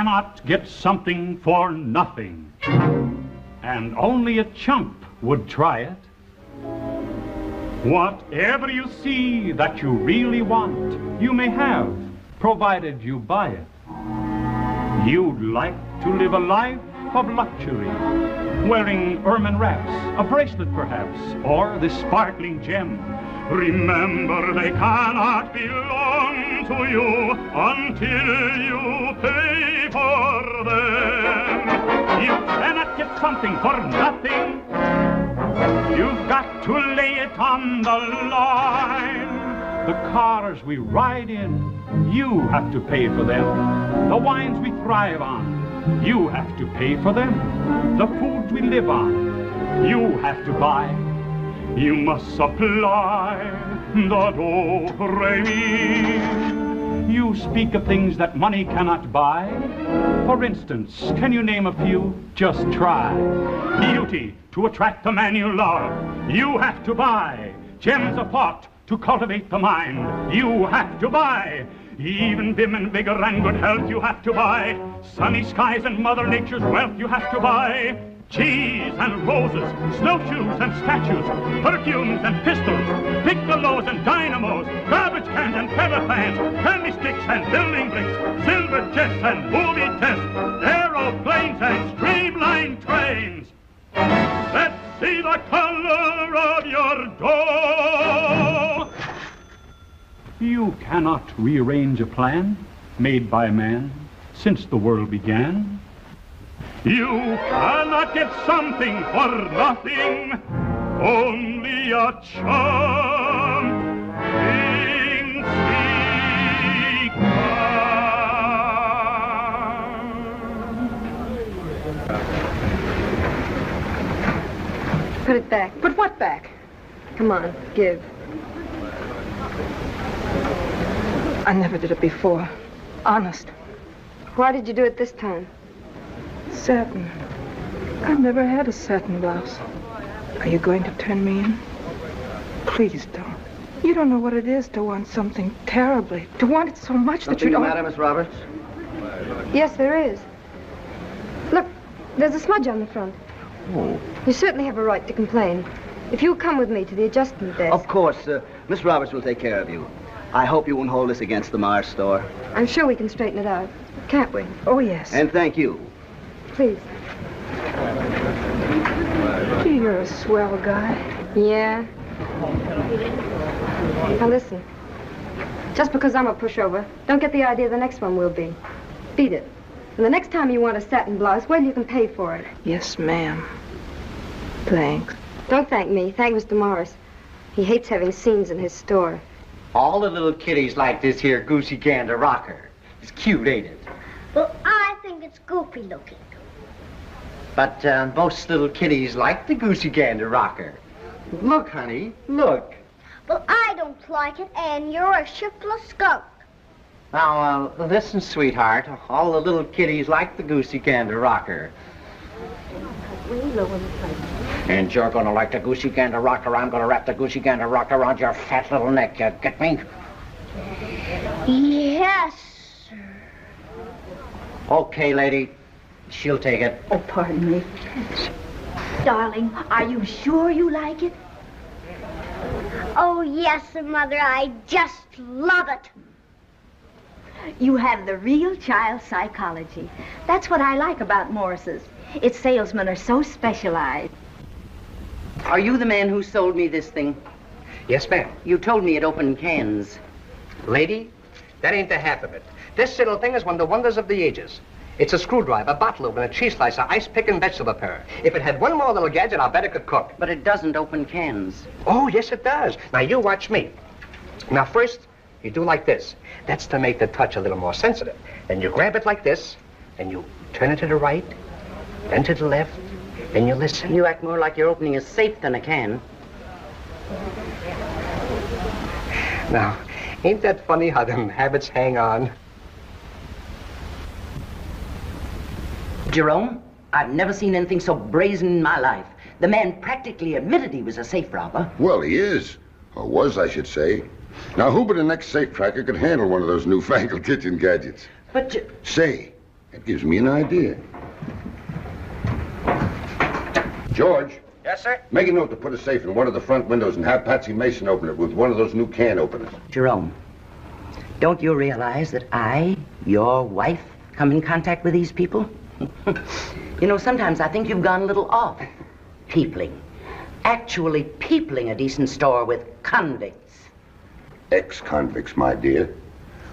cannot get something for nothing, and only a chump would try it. Whatever you see that you really want, you may have, provided you buy it. You'd like to live a life of luxury, wearing ermine wraps, a bracelet perhaps, or this sparkling gem. Remember, they cannot belong to you until you pay for them. You cannot get something for nothing. You've got to lay it on the line. The cars we ride in, you have to pay for them. The wines we thrive on, you have to pay for them. The foods we live on, you have to buy. You must supply the do-re-mi. You speak of things that money cannot buy. For instance, can you name a few? Just try. Beauty to attract the man you love, you have to buy. Gems of thought to cultivate the mind, you have to buy. Even vim and vigor and good health you have to buy. Sunny skies and Mother Nature's wealth you have to buy. Cheese and roses, snowshoes and statues, perfumes and pistols, piccolos and dynamos, garbage cans and feather fans, candy sticks and building bricks, silver jets and movie tests, aeroplanes and streamlined trains. Let's see the color of your dough. You cannot rearrange a plan made by man since the world began. You cannot get something for nothing, only a charming secret. Put it back. Put what back? Come on, give. I never did it before. Honest. Why did you do it this time? Satin. I've never had a satin blouse. Are you going to turn me in? Please don't. You don't know what it is to want something terribly. To want it so much that you don't... Something the matter, Miss Roberts? Yes, there is. Look, there's a smudge on the front. Oh. You certainly have a right to complain. If you'll come with me to the adjustment desk... Of course, Miss Roberts will take care of you. I hope you won't hold this against the Mars store. I'm sure we can straighten it out. Can't we? Oh, yes. And thank you. Please. Gee, you're a swell guy. Yeah. Now listen. Just because I'm a pushover, don't get the idea the next one will be. Beat it. And the next time you want a satin blouse, well, you can pay for it. Yes, ma'am. Thanks. Don't thank me. Thank Mr. Morris. He hates having scenes in his store. All the little kiddies like this here goosey gander rocker. It's cute, ain't it? Well, I think it's goofy looking. But most little kiddies like the goosey gander rocker. Look, honey, look. Well, I don't like it, and you're a shiftless skunk. Now, listen, sweetheart. All the little kiddies like the goosey gander rocker. And you're gonna like the goosey gander rocker. I'm gonna wrap the goosey gander rocker around your fat little neck. You get me? Yes, sir. Okay, lady. She'll take it. Oh, pardon me. Darling, are you sure you like it? Oh, yes, Mother. I just love it. You have the real child psychology. That's what I like about Morris's. Its salesmen are so specialized. Are you the man who sold me this thing? Yes, ma'am. You told me it opened cans. Lady, that ain't the half of it. This little thing is one of the wonders of the ages. It's a screwdriver, a bottle opener, a cheese slicer, ice pick, and vegetable parer. If it had one more little gadget, I'll bet it could cook. But it doesn't open cans. Oh, yes, it does. Now, you watch me. Now, first, you do like this. That's to make the touch a little more sensitive. Then you grab it like this, and you turn it to the right, then to the left, then you listen. You act more like you're opening a safe than a can. Now, ain't that funny how them habits hang on? Jerome, I've never seen anything so brazen in my life. The man practically admitted he was a safe robber. Well, he is. Or was, I should say. Now, who but an ex-safe cracker could handle one of those newfangled kitchen gadgets? But Say, That gives me an idea. George. Yes, sir? Make a note to put a safe in one of the front windows and have Patsy Mason open it with one of those new can openers. Jerome, don't you realize that I, your wife, come in contact with these people? You know, sometimes I think you've gone a little off. Peopling. Actually peopling a decent store with convicts. Ex-convicts, my dear,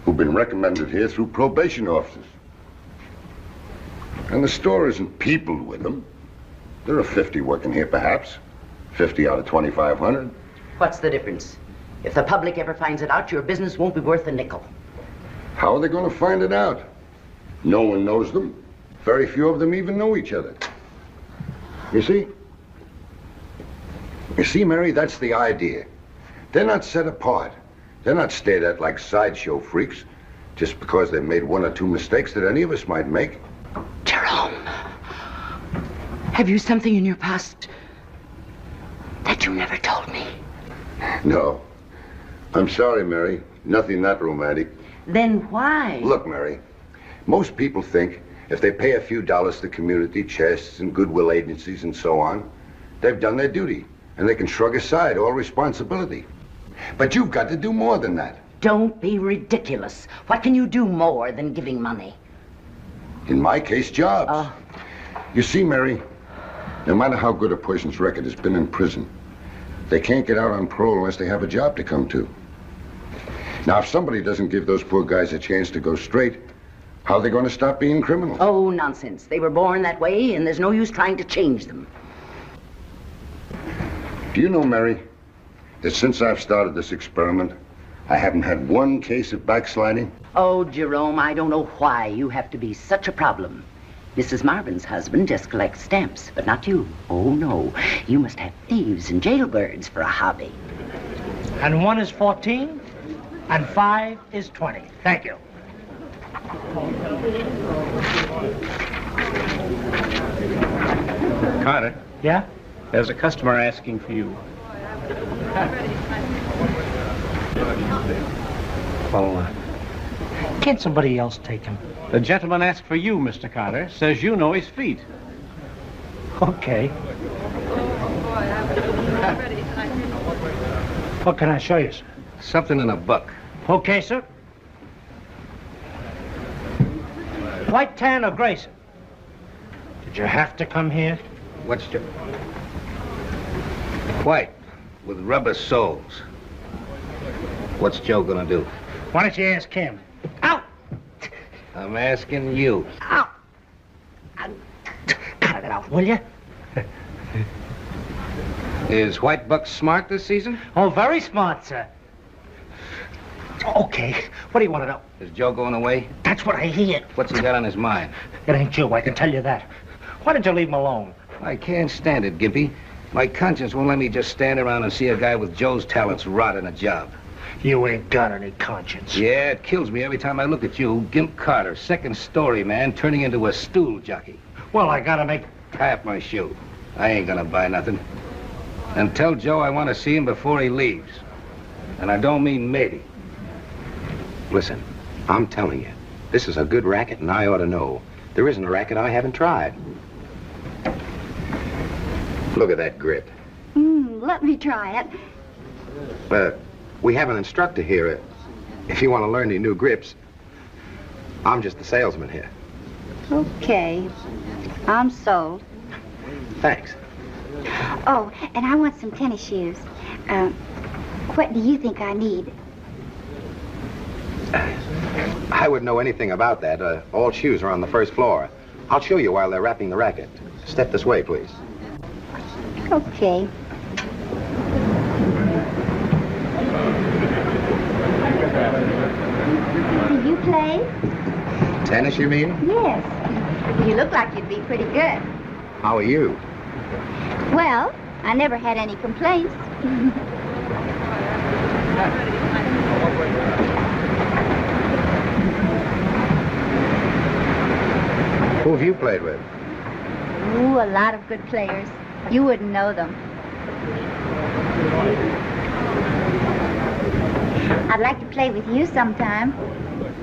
who've been recommended here through probation officers. And the store isn't peopled with them. There are 50 working here, perhaps. 50 out of 2,500. What's the difference? If the public ever finds it out, your business won't be worth a nickel. How are they going to find it out? No one knows them. Very few of them even know each other. You see? You see, Mary, that's the idea. They're not set apart. They're not stared at like sideshow freaks just because they've made one or two mistakes that any of us might make. Jerome, have you something in your past that you never told me? No. I'm sorry, Mary. Nothing that romantic. Then why? Look, Mary, most people think if they pay a few dollars to community chests and goodwill agencies and so on, they've done their duty and they can shrug aside all responsibility. But you've got to do more than that. Don't be ridiculous. What can you do more than giving money? In my case, jobs. You see, Mary, no matter how good a person's record has been in prison, they can't get out on parole unless they have a job to come to. Now, if somebody doesn't give those poor guys a chance to go straight, how are they going to stop being criminals? Oh, nonsense. They were born that way, and there's no use trying to change them. Do you know, Mary, that since I've started this experiment, I haven't had one case of backsliding? Oh, Jerome, I don't know why you have to be such a problem. Mrs. Marvin's husband just collects stamps, but not you. Oh, no. You must have thieves and jailbirds for a hobby. And 1 is 14, and 5 is 20. Thank you. Carter. Yeah? There's a customer asking for you. Well, can't somebody else take him? The gentleman asked for you, Mr. Carter. Says you know his feet. Okay. What can I show you, sir? Something in a book. Okay, sir. White, tan, or gray, sir? Did you have to come here? What's your... White, with rubber soles. What's Joe gonna do? Why don't you ask him? Ow! I'm asking you. Ow! Cut it out, will you? Is White Buck smart this season? Oh, very smart, sir. Okay, what do you want to know? Is Joe going away? That's what I hear. What's he got on his mind? It ain't you, I can tell you that. Why did you leave him alone? I can't stand it, Gimpy. My conscience won't let me just stand around and see a guy with Joe's talents rot in a job. You ain't got any conscience. Yeah, it kills me every time I look at you, Gimp Carter, second story man, turning into a stool jockey. Well, I gotta make... Tie up my shoe. I ain't gonna buy nothing. And tell Joe I want to see him before he leaves. And I don't mean maybe. Listen, I'm telling you, this is a good racket and I ought to know. There isn't a racket I haven't tried. Look at that grip. Let me try it. We have an instructor here. If you want to learn any new grips, I'm just the salesman here. Okay. I'm sold. Thanks. Oh, and I want some tennis shoes. What do you think I need? I wouldn't know anything about that. All shoes are on the first floor. I'll show you while they're wrapping the racket. Step this way, please. Okay. Do you play? Tennis, you mean? Yes. You look like you'd be pretty good. How are you? Well, I never had any complaints. Who have you played with? Ooh, a lot of good players. You wouldn't know them. I'd like to play with you sometime.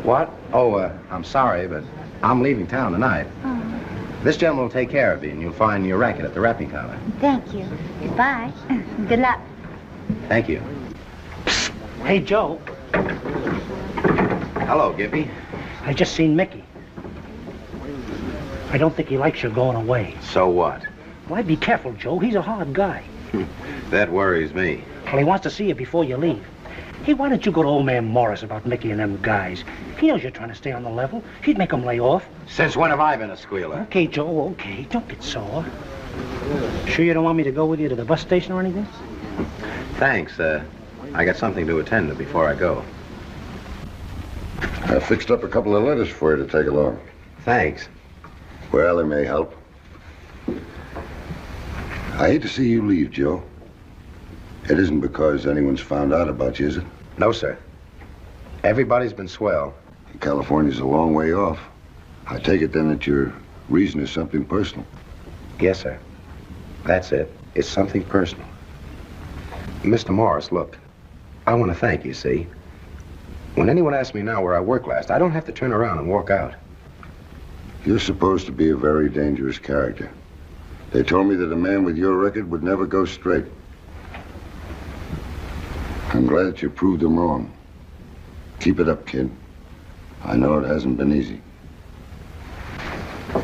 What? Oh, I'm sorry, but I'm leaving town tonight. Oh, This gentleman will take care of you, and you'll find your racket at the wrapping counter. thank you. Goodbye. Good luck. Thank you. Hey, Joe. Hello, Gippy. I just seen Mickey. I don't think he likes your going away. So what? Why, be careful, Joe. He's a hard guy. That worries me. Well, he wants to see you before you leave. Hey, why don't you go to old man Morris about Mickey and them guys? He knows you're trying to stay on the level. He'd make them lay off. Since when have I been a squealer? Okay, Joe, okay. Don't get sore. Sure you don't want me to go with you to the bus station or anything? Thanks. I got something to attend to before I go. I fixed up a couple of letters for you to take along. Thanks. Well, they may help. I hate to see you leave, Joe. It isn't because anyone's found out about you, is it? No, sir. Everybody's been swell. California's a long way off. I take it then that your reason is something personal. Yes, sir. That's it. It's something personal. Mr. Morris, look. I want to thank you, see? When anyone asks me now where I worked last, I don't have to turn around and walk out. You're supposed to be a very dangerous character. They told me that a man with your record would never go straight. I'm glad that you proved them wrong. Keep it up, kid. I know it hasn't been easy.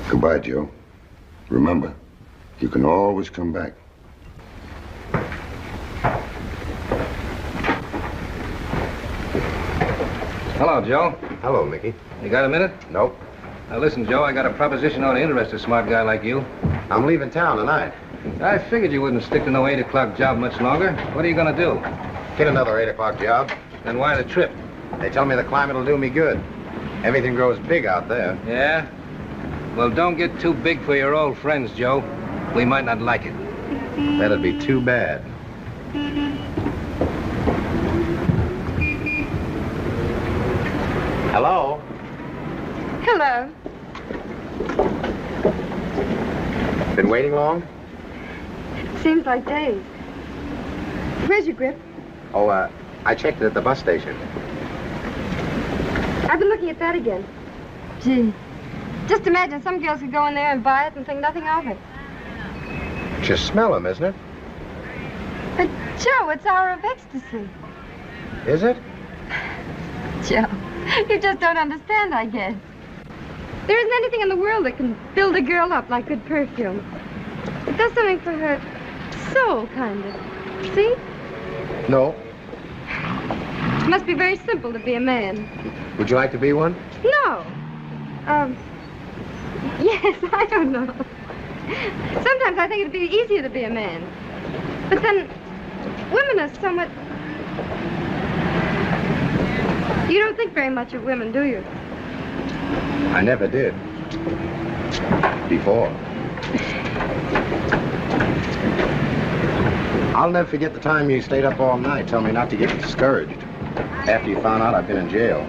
Goodbye, Joe. Remember, you can always come back. Hello, Joe. Hello, Mickey. You got a minute? Nope. Now listen, Joe, I got a proposition ought to interest a smart guy like you. I'm leaving town tonight. I figured you wouldn't stick to no 8 o'clock job much longer. What are you gonna do? Get another 8 o'clock job. Then why the trip? They tell me the climate will do me good. Everything grows big out there. Yeah? Well, don't get too big for your old friends, Joe. We might not like it. That'd be too bad. Hello? Hello. Been waiting long? Seems like days. Where's your grip? Oh, I checked it at the bus station. I've been looking at that again. Gee, just imagine some girls could go in there and buy it and think nothing of it. Just smell them, isn't it? But, Joe, it's hour of ecstasy. Is it? Joe, you just don't understand, I guess. There isn't anything in the world that can build a girl up like good perfume. It does something for her soul, kind of. See? No. It must be very simple to be a man. Would you like to be one? No. Yes, I don't know. Sometimes I think it'd be easier to be a man. But then, women are so much... You don't think very much of women, do you? I never did. Before. I'll never forget the time you stayed up all night telling me not to get discouraged. After you found out I've been in jail.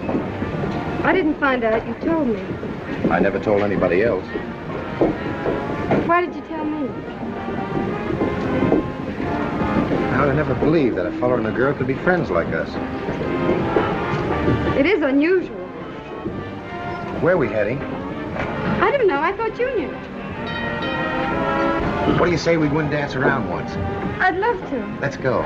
I didn't find out. You told me. I never told anybody else. Why did you tell me? I would have never believed that a fellow and a girl could be friends like us. It is unusual. Where are we heading? I don't know. I thought you knew. What do you say we go and dance around once? I'd love to. Let's go.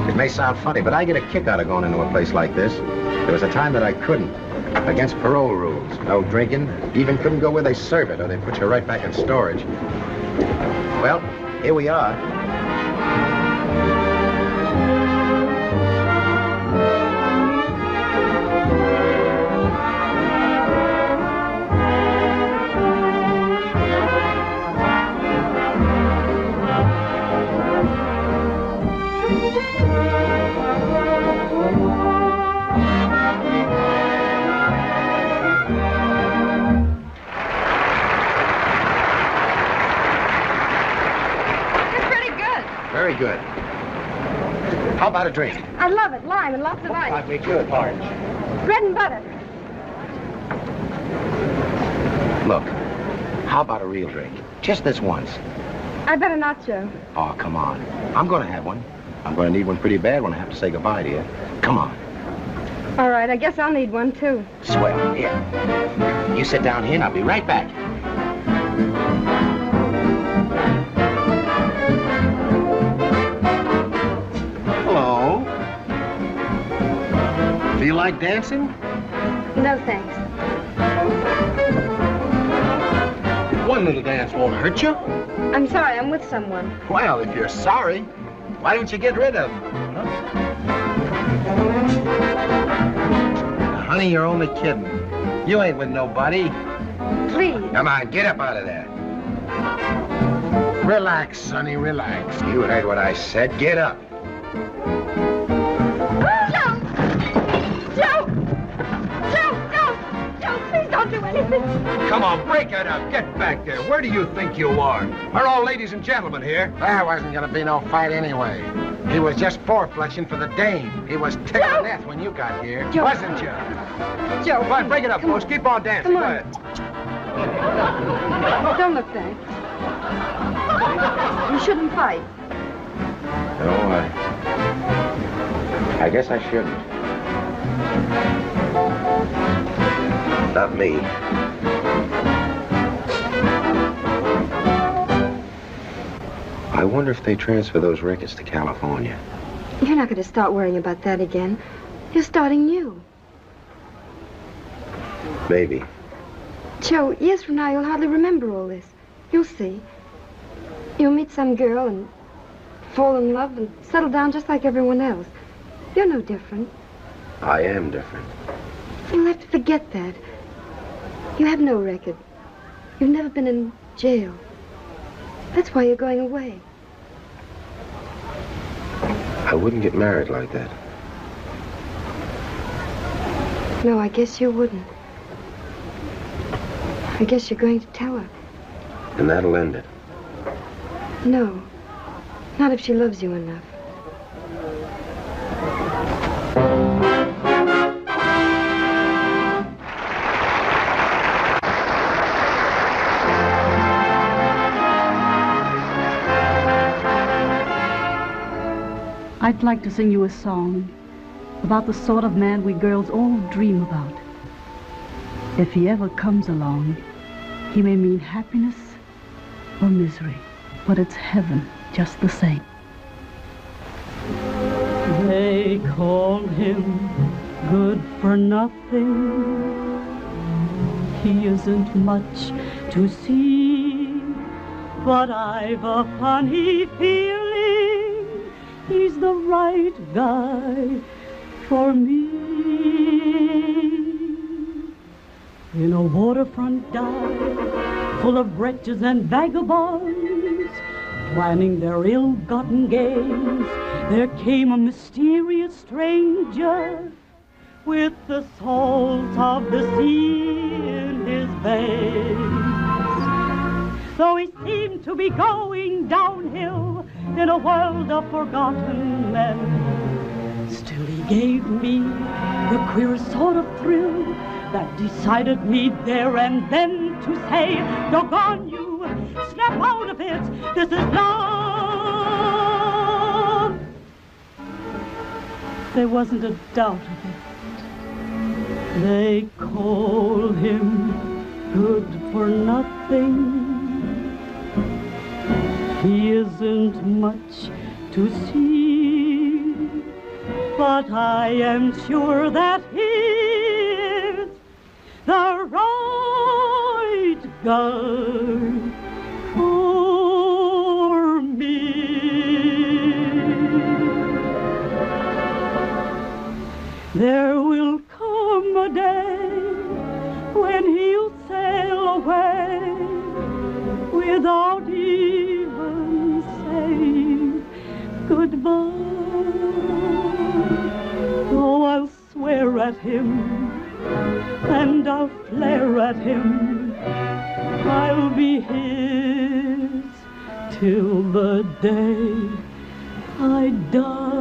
It may sound funny, but I get a kick out of going into a place like this. There was a time that I couldn't. Against parole rules. No drinking. Even couldn't go where they serve it, or they put you right back in storage. Well, here we are. Very good. How about a drink? I love it. Lime and lots of ice. I'd make you a large. Bread and butter. Look, how about a real drink? Just this once. I better not, Joe. Oh, come on. I'm going to have one. I'm going to need one pretty bad when I have to say goodbye to you. Come on. All right, I guess I'll need one, too. Swell. Here. You sit down here and I'll be right back. Hello. Feel like dancing? No, thanks. One little dance won't hurt you. I'm sorry, I'm with someone. Well, if you're sorry, why don't you get rid of him? Now, honey, you're only kidding. You ain't with nobody. Please. Come on, get up out of there. Relax, sonny, relax. You heard what I said. Get up. Don't do anything. Come on, break it up. Get back there. Where do you think you are? We're all ladies and gentlemen here. There wasn't going to be no fight anyway. He was just four-flushing for the dame. He was tickled to death when you got here. Joe. Wasn't you? Joe. Come on, break it up, folks. Keep on dancing. Come on. Go ahead. Don't look back. You shouldn't fight. No, I guess I shouldn't. Not me. I wonder if they transfer those records to California. You're not going to start worrying about that again. You're starting new. Maybe. Joe, years from now, you'll hardly remember all this. You'll see. You'll meet some girl and fall in love and settle down just like everyone else. You're no different. I am different. You'll have to forget that. You have no record. You've never been in jail. That's why you're going away. I wouldn't get married like that. No, I guess you wouldn't. I guess you're going to tell her. And that'll end it. No. Not if she loves you enough. I'd like to sing you a song about the sort of man we girls all dream about. If he ever comes along, he may mean happiness or misery, but it's heaven just the same. They call him good for nothing. He isn't much to see, but I've a funny feeling he's the right guy for me. In a waterfront dive full of wretches and vagabonds planning their ill-gotten gains, there came a mysterious stranger with the salt of the sea in his veins. Though he seemed to be going downhill in a world of forgotten men, still he gave me the queerest sort of thrill that decided me there and then to say, doggone you, snap out of it, this is love. There wasn't a doubt of it. They call him good for nothing. He isn't much to see, but I am sure that he's the right guy for me. There will come a day when he'll sail away without even saying goodbye. Oh, I'll swear at him and I'll flare at him. I'll be his till the day I die.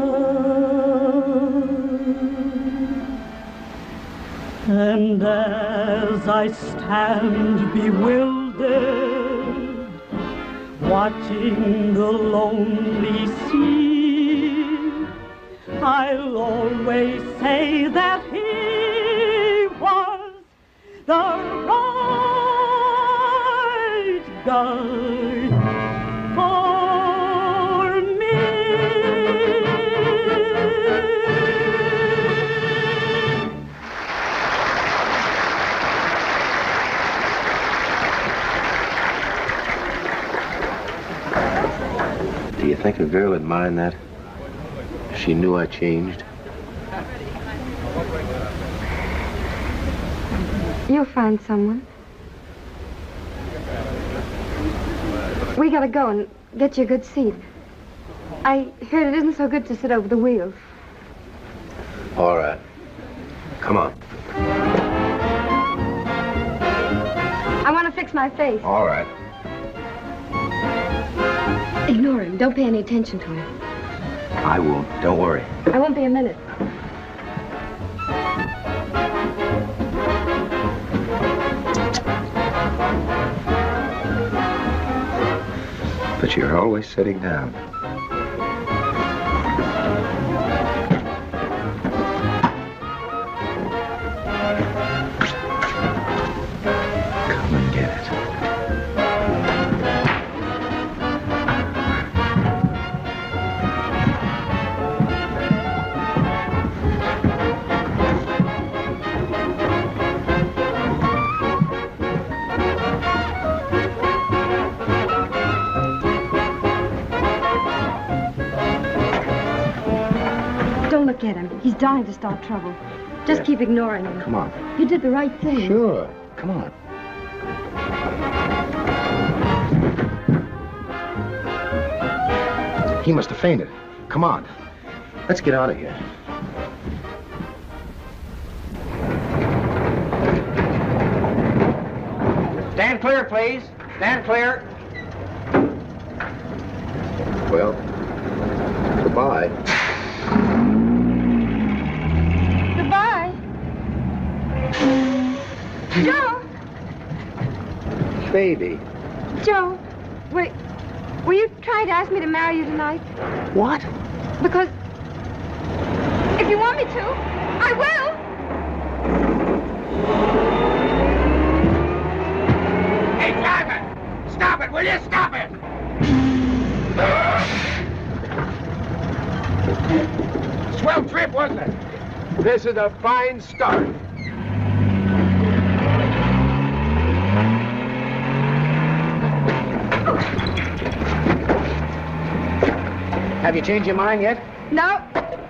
And as I stand bewildered, watching the lonely sea, I'll always say that he was the right guy for me. Do you think a girl would mind that? She knew I changed. You'll find someone. We gotta go and get you a good seat. I heard it isn't so good to sit over the wheel. All right. Come on. I want to fix my face. All right. Ignore him. Don't pay any attention to him. I won't. Don't worry. I won't be a minute. But you're always sitting down. Come and get it. Look at him. He's dying to start trouble. Just keep ignoring him. Come on. You did the right thing. Sure. Come on. He must have fainted. Come on. Let's get out of here. Stand clear, please. Stand clear. Well, goodbye. Goodbye. Joe! Baby. Joe, were you trying to ask me to marry you tonight? What? Because if you want me to, I will. Hey, driver! Stop it, will you? Stop it! Swell trip, wasn't it? This is a fine start. Have you changed your mind yet? No.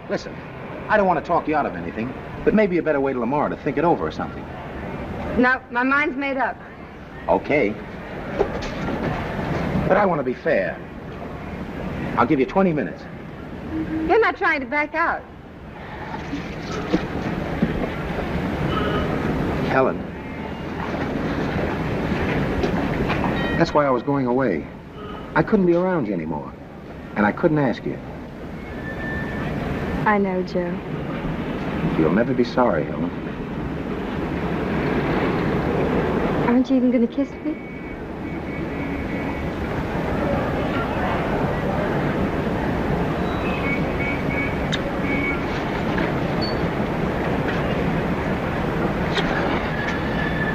Listen, I don't want to talk you out of anything, but maybe you better wait till tomorrow to think it over or something. No, my mind's made up. Okay. But I want to be fair. I'll give you 20 minutes. You're not trying to back out. Helen. That's why I was going away. I couldn't be around you anymore. And I couldn't ask you. I know, Joe. You'll never be sorry, Helen. Aren't you even going to kiss me?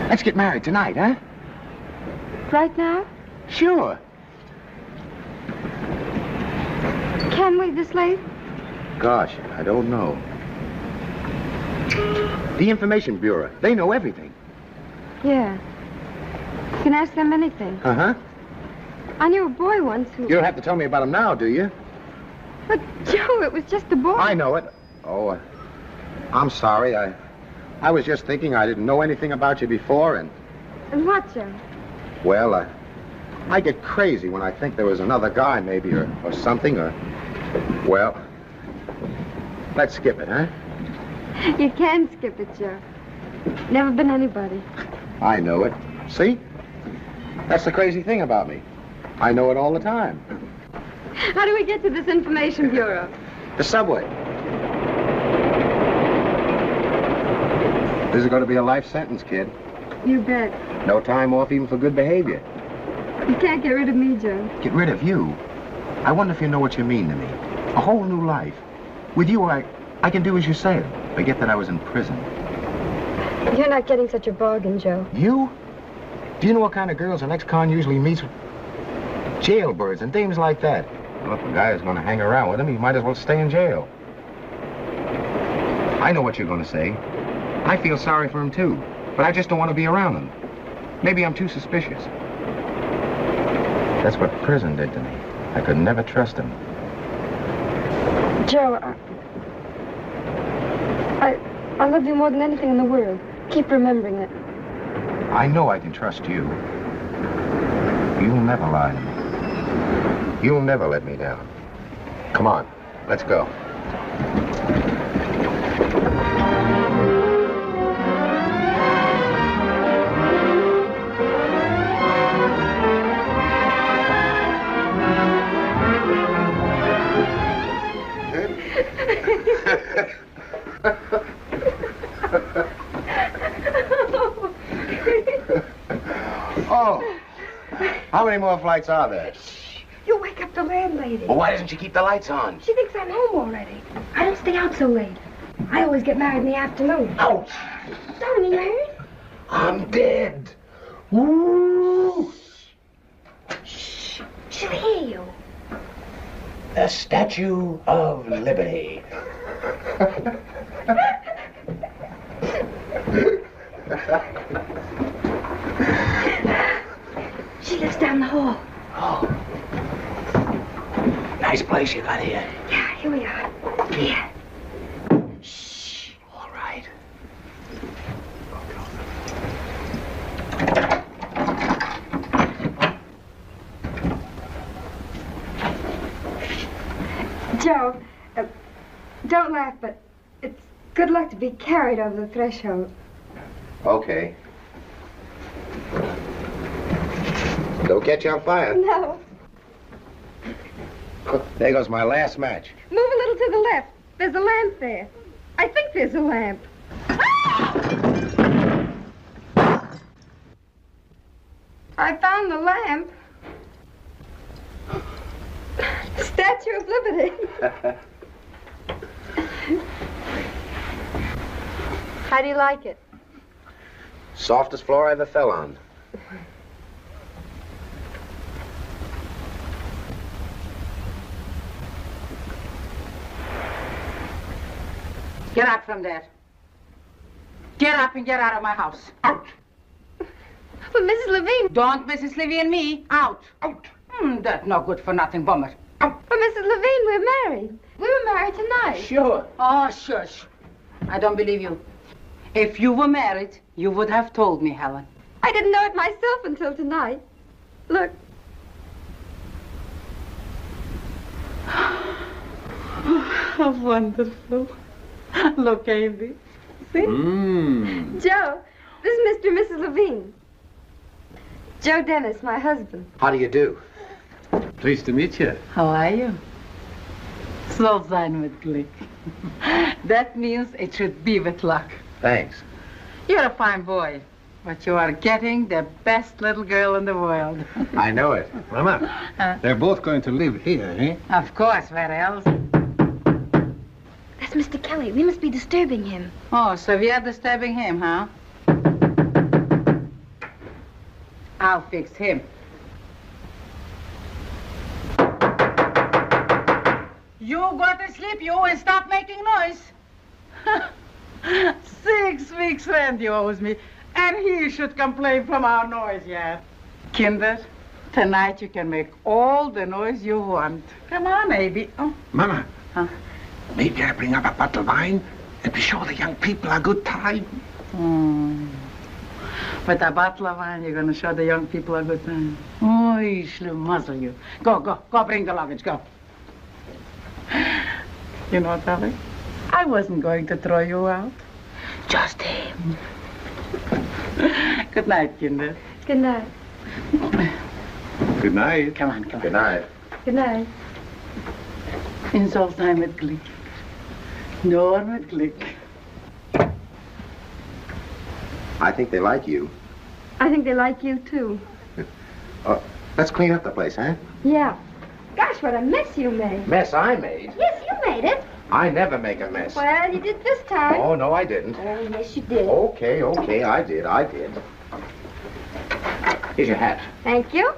Let's get married tonight, huh? Right now? Sure. Can we this late? Gosh, I don't know. The Information Bureau, they know everything. Yeah. You can ask them anything. Uh-huh. I knew a boy once who... You don't have to tell me about him now, do you? But, Joe, it was just a boy. I know it. Oh, I'm sorry. I was just thinking I didn't know anything about you before, and... And what, Joe? Well, I get crazy when I think there was another guy, maybe, or something, or... Well, let's skip it, huh? You can skip it, Joe. Never been anybody. I know it. See? That's the crazy thing about me. I know it all the time. How do we get to this Information Bureau? The subway. This is going to be a life sentence, kid. You bet. No time off even for good behavior. You can't get rid of me, Joe. Get rid of you? I wonder if you know what you mean to me. A whole new life. With you, I can do as you say. Forget that I was in prison. You're not getting such a bargain, Joe. You? Do you know what kind of girls an ex-con usually meets? Jailbirds and dames like that. Well, if a guy is going to hang around with him, he might as well stay in jail. I know what you're going to say. I feel sorry for him, too. But I just don't want to be around him. Maybe I'm too suspicious. That's what prison did to me. I could never trust him. Joe, I love you more than anything in the world. Keep remembering it. I know I can trust you. You'll never lie to me. You'll never let me down. Come on, let's go. Oh, how many more flights are there? Shh, you'll wake up the landlady. Well, why doesn't she keep the lights on? She thinks I'm home already. I don't stay out so late. I always get married in the afternoon. Ouch! Don't you married? I'm dead. Woo! Shh, she'll hear you. The Statue of Liberty. She lives down the hall. Oh. Nice place you got here. Yeah, here we are. Here. Shh. All right. Joe, don't laugh, but it's good luck to be carried over the threshold. Okay. Don't catch you on fire. No. There goes my last match. Move a little to the left. There's a lamp there. I think there's a lamp. I found the lamp. Statue of Liberty. How do you like it? Softest floor I ever fell on. Get up from there. Get up and get out of my house. Out. But Mrs. Levine... Don't Mrs. Levine me. Out. Out. That's no good for nothing, bummer. But Mrs. Levine, we're married. We were married tonight. Sure. Oh, shush. I don't believe you. If you were married, you would have told me, Helen. I didn't know it myself until tonight. Look. How wonderful. Look, Amy. See? Joe, this is Mr. and Mrs. Levine. Joe Dennis, my husband. How do you do? Pleased to meet you. How are you? So sein mit Glück. That means it should be with luck. Thanks. You're a fine boy, but you are getting the best little girl in the world. I know it. Mama, they're both going to live here, eh? Of course, where else? That's Mr. Kelly. We must be disturbing him. Oh, so we are disturbing him, huh? I'll fix him. You go to sleep, you, and stop making noise. 6 weeks rent he owes me, and he should complain from our noise, yeah. Kinder, tonight you can make all the noise you want. Come on, baby. Oh. Mama. Huh? Maybe I bring up a bottle of wine and we show the young people a good time. With a bottle of wine, you're going to show the young people a good time. Oh, he shall muzzle you. Go, bring the luggage, go. You know, darling, I wasn't going to throw you out. Just him. Good night, Kinder. Good night. Good night. Come on. Good night. Good night. In soll sein mit Glück. Nur mit Glück. I think they like you. I think they like you, too. Let's clean up the place, huh? Yeah. Gosh, what a mess you made. Mess I made? Yes, you made it. I never make a mess. Well, you did this time. Oh, no, I didn't. Oh, yes, you did. Okay, I did. Here's your hat. Thank you.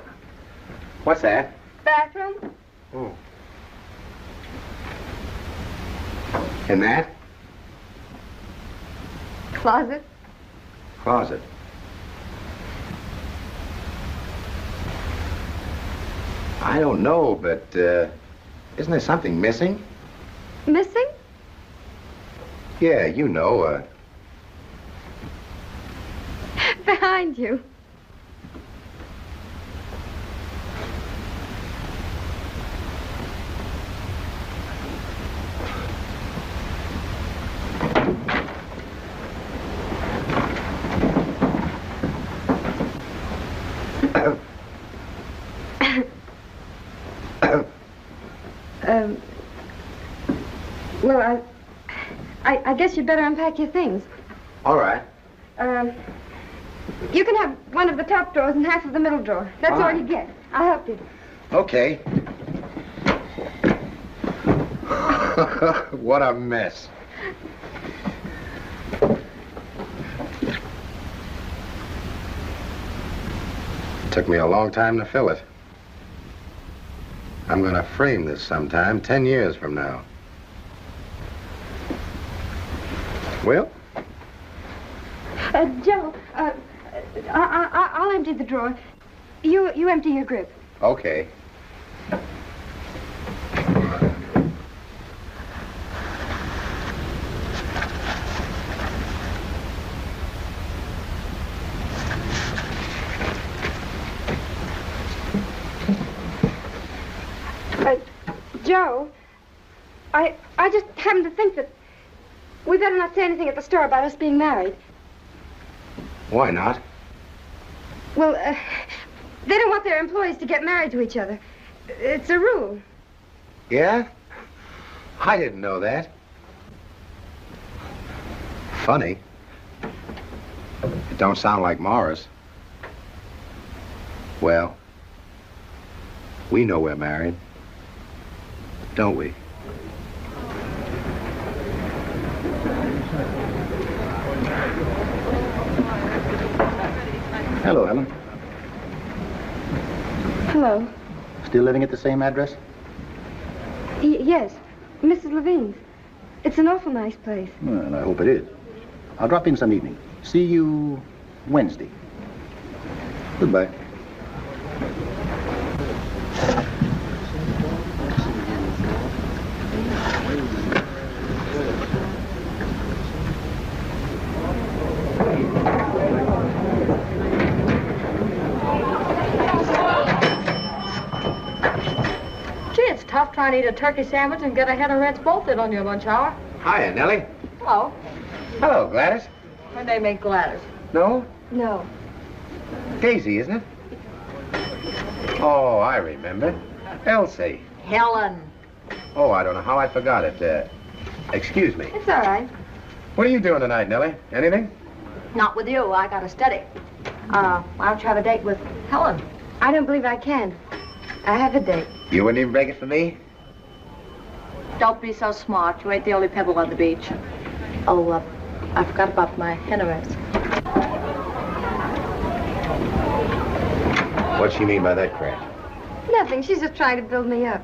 What's that? Bathroom. Oh. And that? Closet. Closet. I don't know, but, isn't there something missing? Missing? Yeah, you know, Behind you. Well, I guess you'd better unpack your things. All right. You can have one of the top drawers and half of the middle drawer. That's all you get. I'll help you. Okay. What a mess. Took me a long time to fill it. I'm gonna frame this sometime, 10 years from now. Well? Joe, I'll empty the drawer. You empty your grip. Okay. Joe, I just happened to think that we better not say anything at the store about us being married. Why not? Well, they don't want their employees to get married to each other. It's a rule. Yeah? I didn't know that. Funny. It don't sound like Morris. Well, we know we're married, don't we? Hello, Helen. Hello. Still living at the same address? Yes, Mrs. Levine's. It's an awful nice place. Well, I hope it is. I'll drop in some evening. See you Wednesday. Goodbye. Tough trying to eat a turkey sandwich and get a head of rents bolted on your lunch hour. Hiya, Nellie. Hello. Hello, Gladys. Her name ain't Gladys. No? No. Daisy, isn't it? Oh, I remember. Elsie. Helen. Oh, I don't know how I forgot it. Excuse me. It's all right. What are you doing tonight, Nellie? Anything? Not with you. I got to study. Why don't you have a date with Helen? I don't believe I can. I have a date. You wouldn't even break it for me? Don't be so smart. You ain't the only pebble on the beach. Oh, I forgot about my hen rents. What's she mean by that crap? Nothing. She's just trying to build me up.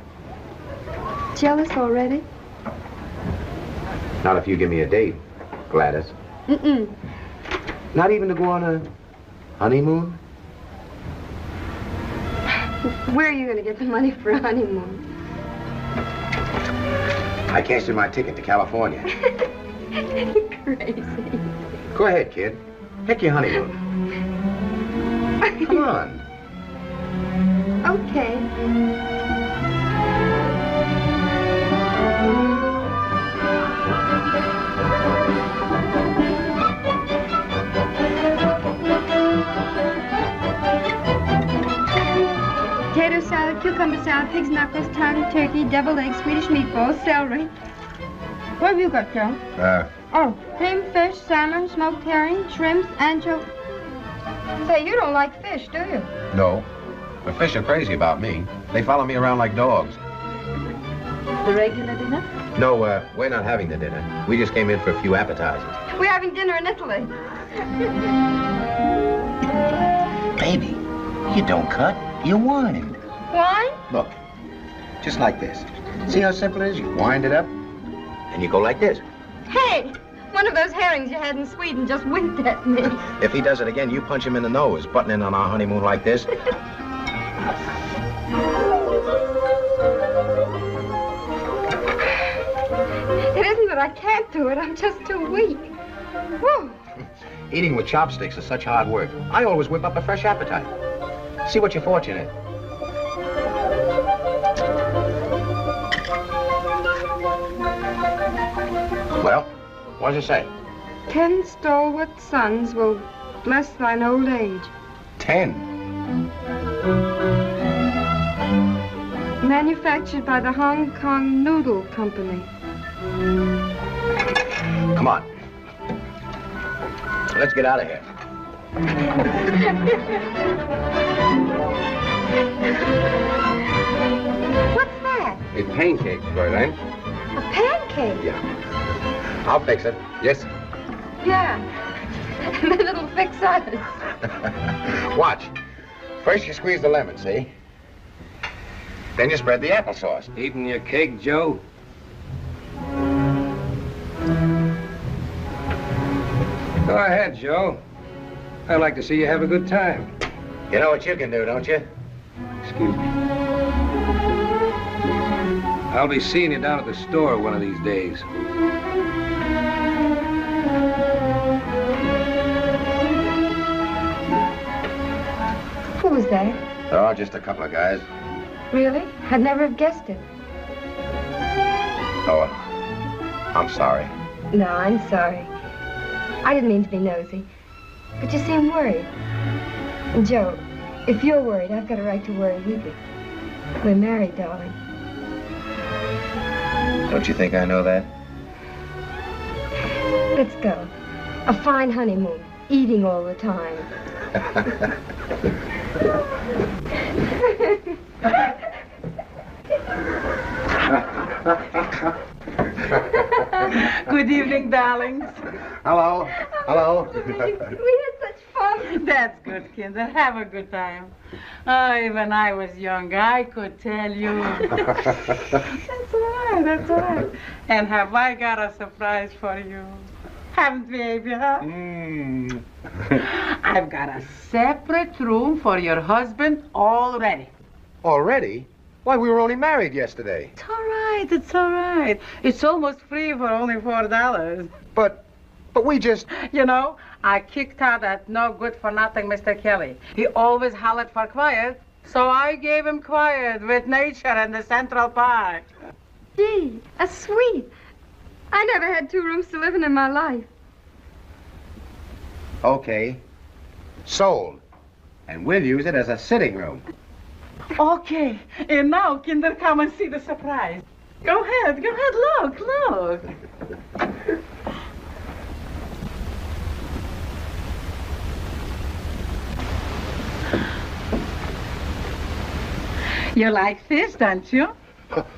Jealous already? Not if you give me a date, Gladys. Mm-mm. Not even to go on a honeymoon? Where are you going to get the money for a honeymoon? I cashed in my ticket to California. Crazy. Go ahead, kid. Pick your honeymoon. Come on. Okay. Potato salad, cucumber salad, pig's knuckles, tongue, turkey, deviled eggs, Swedish meatballs, celery. What have you got, Joe? Oh, creamed fish, salmon, smoked herring, shrimps, anchovies. Say, you don't like fish, do you? No. The fish are crazy about me. They follow me around like dogs. The regular dinner? No, we're not having the dinner. We just came in for a few appetizers. We're having dinner in Italy. Baby, you don't cut, you wind. Wine? Look, just like this. See how simple it is? You wind it up, and you go like this. Hey! One of those herrings you had in Sweden just winked at me. If he does it again, you punch him in the nose, butting in on our honeymoon like this. It isn't that I can't do it, I'm just too weak. Whew. Eating with chopsticks is such hard work. I always whip up a fresh appetite. See what your fortune is. Well, what does it say? 10 stalwart sons will bless thine old age. 10. Manufactured by the Hong Kong Noodle Company. Come on. Let's get out of here. What's that? It's pancakes, Berlin. A pancake? Yeah. I'll fix it. Yes? Yeah. And then it'll fix us. Watch. First you squeeze the lemon, see? Then you spread the applesauce. Eating your cake, Joe? Go ahead, Joe. I'd like to see you have a good time. You know what you can do, don't you? Excuse me. I'll be seeing you down at the store one of these days. Who was that? Oh, just a couple of guys. Really? I'd never have guessed it. Oh, I'm sorry. No, I'm sorry. I didn't mean to be nosy. But you seem worried. And Joe, if you're worried, I've got a right to worry with you. We're married, darling. Don't you think I know that? Let's go. A fine honeymoon. Eating all the time. Good evening, darlings. Hello. Hello. We had such fun. That's good, Kinder. Have a good time. Oh, when I was young, I could tell you. That's all right, that's all right. And have I got a surprise for you? Haven't we, baby, huh? I've got a separate room for your husband already. Already? Why, we were only married yesterday. It's all right, it's all right. It's almost free for only $4. But we just... You know, I kicked out that no-good-for-nothing Mr. Kelly. He always hollered for quiet, so I gave him quiet with nature in the Central Park. Gee, a suite. I never had 2 rooms to live in my life. Okay. Sold. And we'll use it as a sitting room. Okay, and now, Kinder, come and see the surprise. Go ahead, look. You like fish, don't you?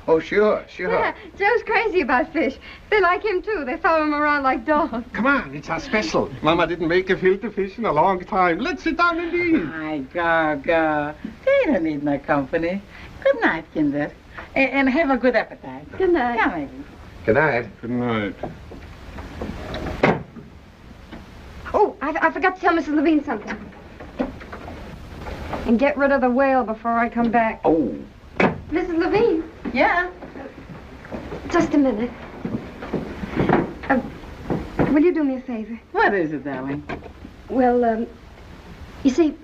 Oh, sure. Yeah, Joe's crazy about fish. They like him, too. They follow him around like dogs. Come on, it's our special. Mama didn't make a filter fish in a long time. Let's sit down and eat. Go. They don't need no company. Good night, Kinder. And have a good appetite. Good night. Yeah, maybe. Good night. Good night. Oh, I forgot to tell Mrs. Levine something. And get rid of the whale before I come back. Oh. Mrs. Levine. Yeah? Just a minute. Will you do me a favor? What is it, darling? Well, you see,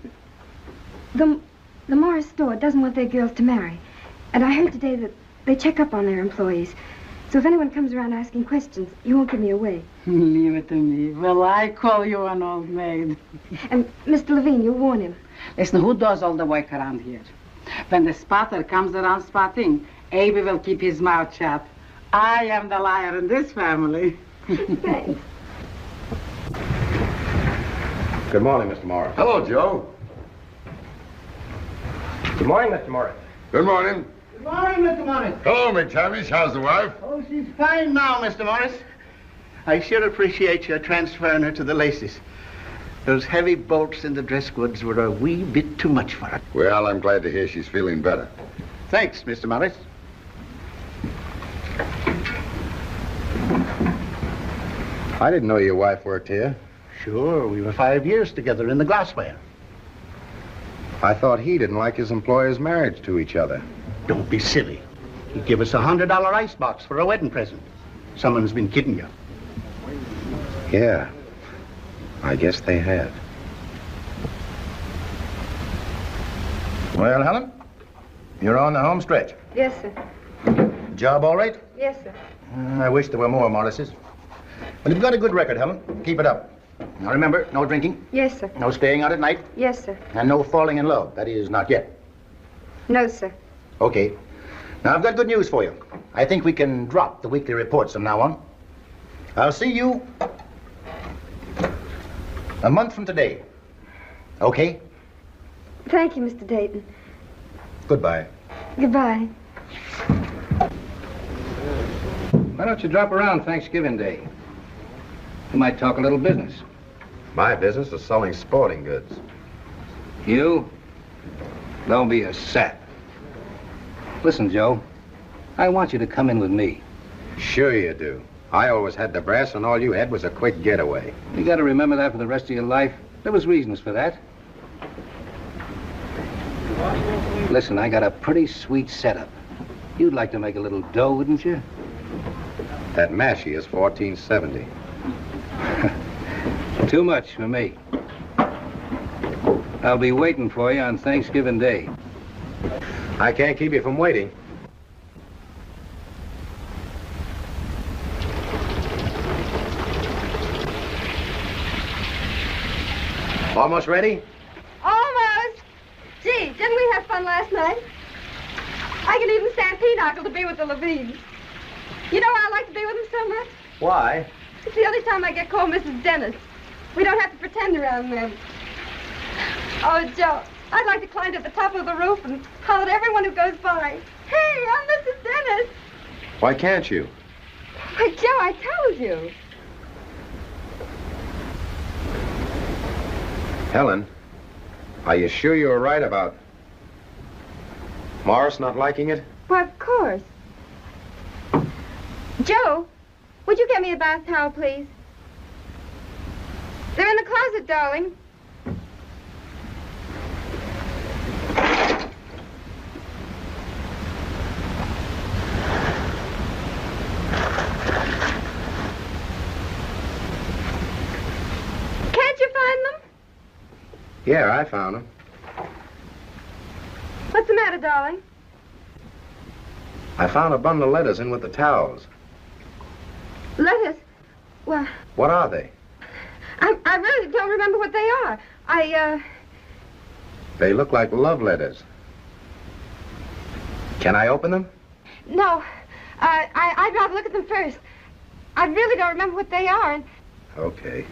the Morris store doesn't want their girls to marry. And I heard today that they check up on their employees. So if anyone comes around asking questions, you won't give me away. Leave it to me. Well, I call you an old maid. And Mr. Levine, you warn him. Listen, who does all the work around here? When the spotter comes around spotting, Abe will keep his mouth shut. I am the liar in this family. Thanks. Good morning, Mr. Morris. Hello, Joe. Good morning, Mr. Morris. Good morning. Good morning, Mr. Morris. Hello, McTavish. How's the wife? Oh, she's fine now, Mr. Morris. I sure appreciate your transferring her to the laces. Those heavy bolts in the dress goods were a wee bit too much for her. Well, I'm glad to hear she's feeling better. Thanks, Mr. Morris. I didn't know your wife worked here. Sure, we were 5 years together in the glassware. I thought he didn't like his employers' marriage to each other. Don't be silly. He gave us a $100 icebox for a wedding present. Someone's been kidding you. Yeah, I guess they have. Well, Helen, you're on the home stretch. Yes, sir. Job all right? Yes, sir. I wish there were more Morrises. But you've got a good record, Helen. Keep it up. Now remember, no drinking, Yes, sir. no staying out at night, Yes, sir. and no falling in love. That is, not yet. No, sir. Okay. Now, I've got good news for you. I think we can drop the weekly reports from now on. I'll see you a month from today. Okay? Thank you, Mr. Dayton. Goodbye. Goodbye. Why don't you drop around Thanksgiving Day? We might talk a little business. My business is selling sporting goods. You? Don't be a sap. Listen, Joe, I want you to come in with me. Sure you do. I always had the brass, and all you had was a quick getaway. You got to remember that for the rest of your life. There was reasons for that. Listen, I got a pretty sweet setup. You'd like to make a little dough, wouldn't you? That mashie is 1470. Too much for me. I'll be waiting for you on Thanksgiving Day. I can't keep you from waiting. Almost ready? Almost. Gee, didn't we have fun last night? I can even stand pinochle to be with the Levines. You know why I like to be with them so much? Why? It's the only time I get called Mrs. Dennis. We don't have to pretend around them. Oh, Joe, I'd like to climb to the top of the roof and holler at everyone who goes by. Hey, I'm Mrs. Dennis. Why can't you? Why, Joe, I told you. Helen, are you sure you were right about Morris not liking it? Why, of course. Joe, would you get me a bath towel, please? They're in the closet, darling. Can't you find them? Yeah, I found him. What's the matter, darling? I found a bundle of letters in with the towels. Letters? Well, What are they? I really don't remember what they are. They look like love letters. Can I open them? No. I'd rather look at them first. I really don't remember what they are. And Okay.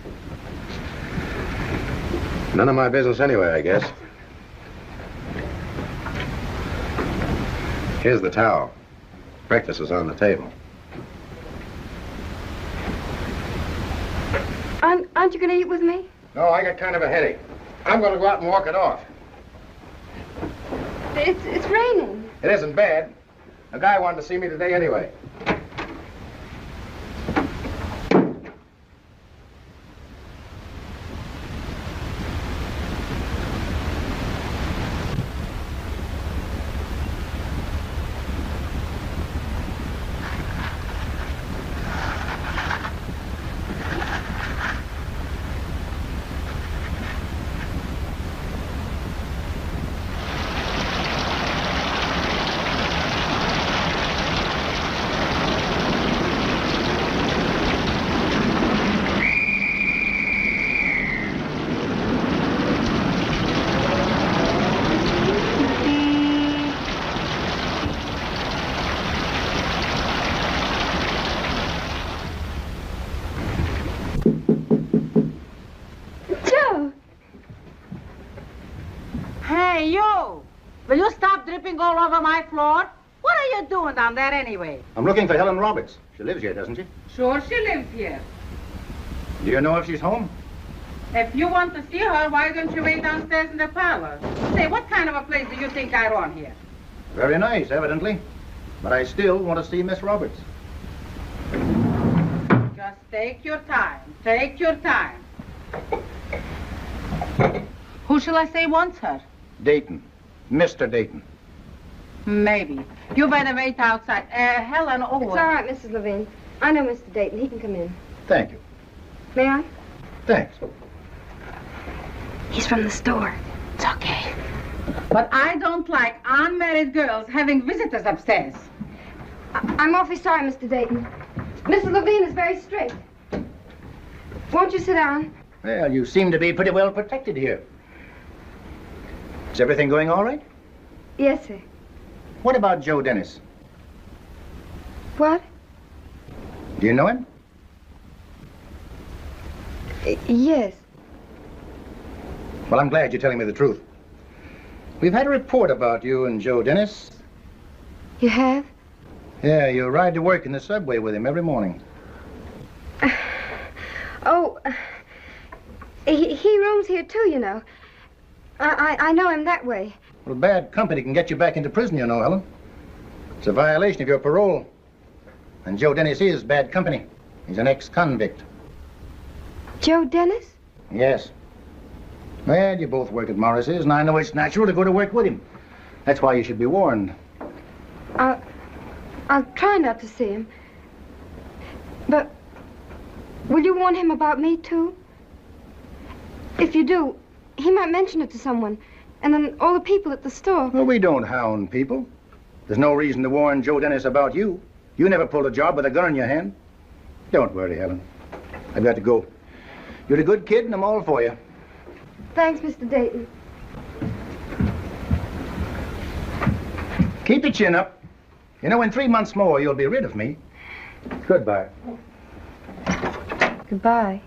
None of my business anyway, I guess. Here's the towel. Breakfast is on the table. aren't you going to eat with me? No, I got kind of a headache. I'm going to go out and walk it off. It's raining. It isn't bad. A guy wanted to see me today anyway. Hey, you! Will you stop dripping all over my floor? Woo! What are you doing down there anyway? I'm looking for Helen Roberts. She lives here, doesn't she? Sure, she lives here. Do you know if she's home? If you want to see her, why don't you wait downstairs in the parlor? Say, what kind of a place do you think I run here? Very nice, evidently. But I still want to see Miss Roberts. Just take your time. Take your time. Who shall I say wants her? Dayton. Mr. Dayton. Maybe. You better wait outside. Helen, over. It's all right, Mrs. Levine. I know Mr. Dayton. He can come in. Thank you. May I? Thanks. He's from the store. It's okay. But I don't like unmarried girls having visitors upstairs. I'm awfully sorry, Mr. Dayton. Mrs. Levine is very strict. Won't you sit down? Well, you seem to be pretty well protected here. Is everything going all right? Yes, sir. What about Joe Dennis? What? Do you know him? Yes. Well, I'm glad you're telling me the truth. We've had a report about you and Joe Dennis. You have? Yeah, you ride to work in the subway with him every morning. He rooms here too, you know. I know him that way. Well, bad company can get you back into prison, you know, Helen. It's a violation of your parole. And Joe Dennis is bad company. He's an ex-convict. Joe Dennis? Yes. Well, you both work at Morris's, and I know it's natural to go to work with him. That's why you should be warned. I'll try not to see him. But will you warn him about me, too? If you do, he might mention it to someone, and then all the people at the store. Well, we don't hound people. There's no reason to warn Joe Dennis about you. You never pulled a job with a gun in your hand. Don't worry, Helen. I've got to go. You're a good kid, and I'm all for you. Thanks, Mr. Dayton. Keep your chin up. You know, in 3 months more, you'll be rid of me. Goodbye. Goodbye.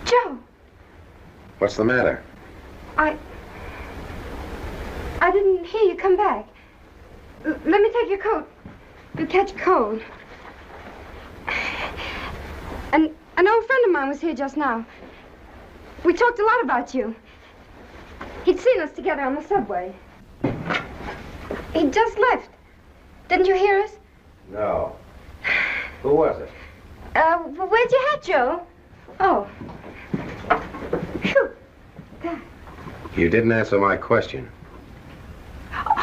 Joe! What's the matter? I didn't hear you come back. Let me take your coat. You'll catch cold. An old friend of mine was here just now. We talked a lot about you. He'd seen us together on the subway. He just left. Didn't you hear us? No. Who was it? Where's your hat, Joe? Oh. Phew. God. You didn't answer my question.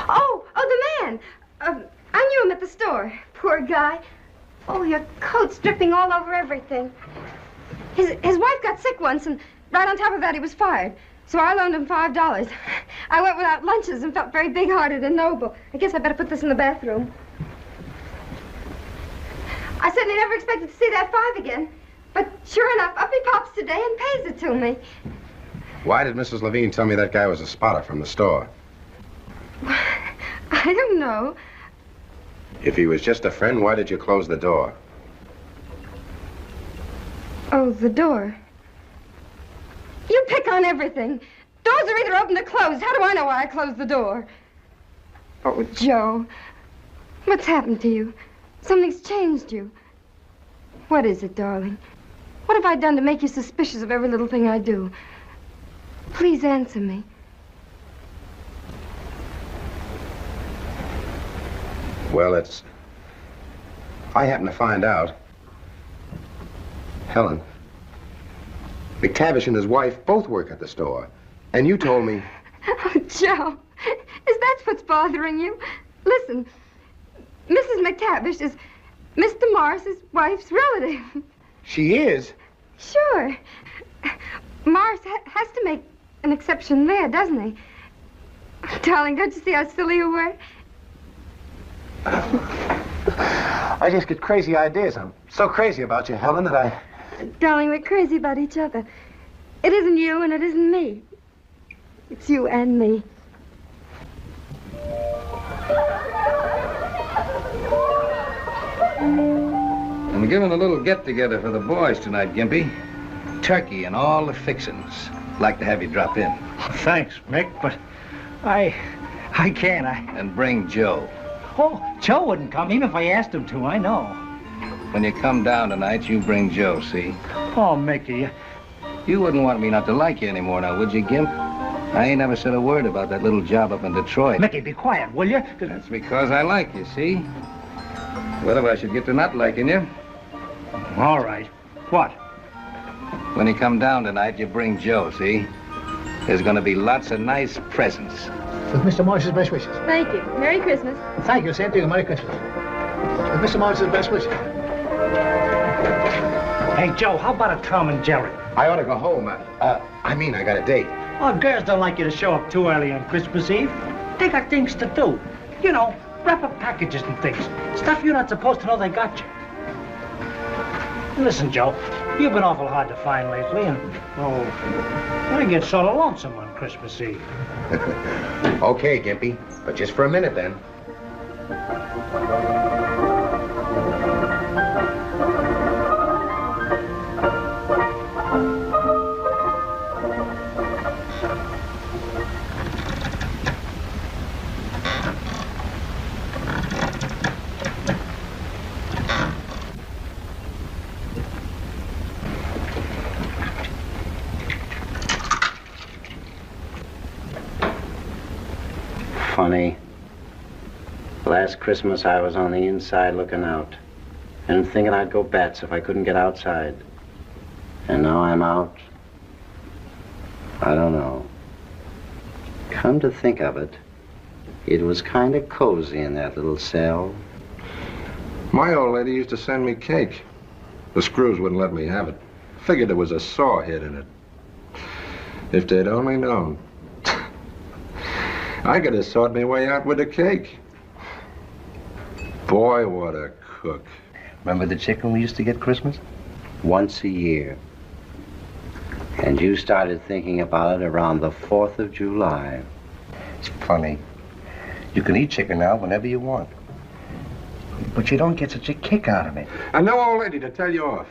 Oh, the man. I knew him at the store. Poor guy. Oh, your coat's dripping all over everything. His wife got sick once, and right on top of that, he was fired. So I loaned him $5. I went without lunches and felt very big-hearted and noble. I guess I better put this in the bathroom. I certainly never expected to see that $5 again. But sure enough, up he pops today and pays it to me. Why did Mrs. Levine tell me that guy was a spotter from the store? I don't know. If he was just a friend, why did you close the door? Oh, the door. You pick on everything. Doors are either open or closed. How do I know why I closed the door? Oh, Joe. What's happened to you? Something's changed you. What is it, darling? What have I done to make you suspicious of every little thing I do? Please answer me. Well, I happen to find out. Helen, McTavish and his wife both work at the store. And you told me... Oh, Joe, is that what's bothering you? Listen, Mrs. McTavish is Mr. Morris's wife's relative. She is? Sure. Morris has to make an exception there, doesn't he? Darling, don't you see how silly you were? I just get crazy ideas. I'm so crazy about you, Helen, that I... Darling, we're crazy about each other. It isn't you and it isn't me. It's you and me. I'm giving a little get-together for the boys tonight, Gimpy. Turkey and all the fixings. Like to have you drop in. Thanks, Mick, but I can't. And bring Joe. Oh, Joe wouldn't come, even if I asked him to, I know. When you come down tonight, you bring Joe, see? Oh, Mickey. You wouldn't want me not to like you anymore now, would you, Gimp? I ain't never said a word about that little job up in Detroit. Mickey, be quiet, will you? That's because I like you, see? What if I should get to not liking you? All right. What? When you come down tonight, you bring Joe, see? There's gonna be lots of nice presents. With Mr. Morris's best wishes. Thank you. Merry Christmas. Thank you. Same to you. Merry Christmas. With Mr. Morris's best wishes. Hey, Joe, how about a Tom and Jerry? I ought to go home. I mean, I got a date. Oh, girls don't like you to show up too early on Christmas Eve. They got things to do. You know, wrap up packages and things. Stuff you're not supposed to know they got you. Listen, Joe, you've been awful hard to find lately, and, oh, I get sort of lonesome on Christmas Eve. Okay, Gimpy, but just for a minute then. Funny. Last Christmas I was on the inside looking out and thinking I'd go bats if I couldn't get outside. And now I'm out. I don't know. Come to think of it, it was kind of cozy in that little cell. My old lady used to send me cake. The screws wouldn't let me have it. Figured there was a saw hid in it. If they'd only known. I could have sawed my way out with a cake. Boy, what a cook. Remember the chicken we used to get Christmas? Once a year. And you started thinking about it around the 4th of July. It's funny. You can eat chicken now whenever you want. But you don't get such a kick out of it. And no old lady to tell you off.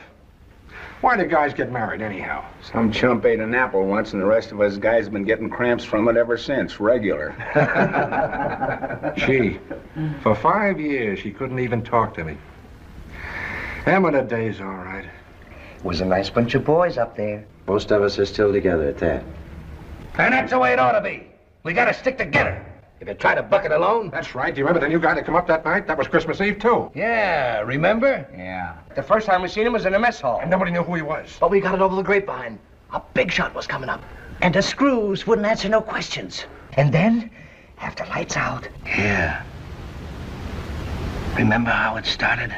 Why do guys get married anyhow? Some chump ate an apple once, and the rest of us guys have been getting cramps from it ever since, regular. She, for 5 years, she couldn't even talk to me. Them are the days, all right. It was a nice bunch of boys up there. Most of us are still together at that. And that's the way it ought to be. We gotta stick together. If you try to buck it alone... That's right. Do you remember the new guy that come up that night? That was Christmas Eve, too. Yeah, remember? Yeah. The first time we seen him was in the mess hall. And nobody knew who he was. But we got it over the grapevine. A big shot was coming up. And the screws wouldn't answer no questions. And then, after lights out... Yeah. Remember how it started?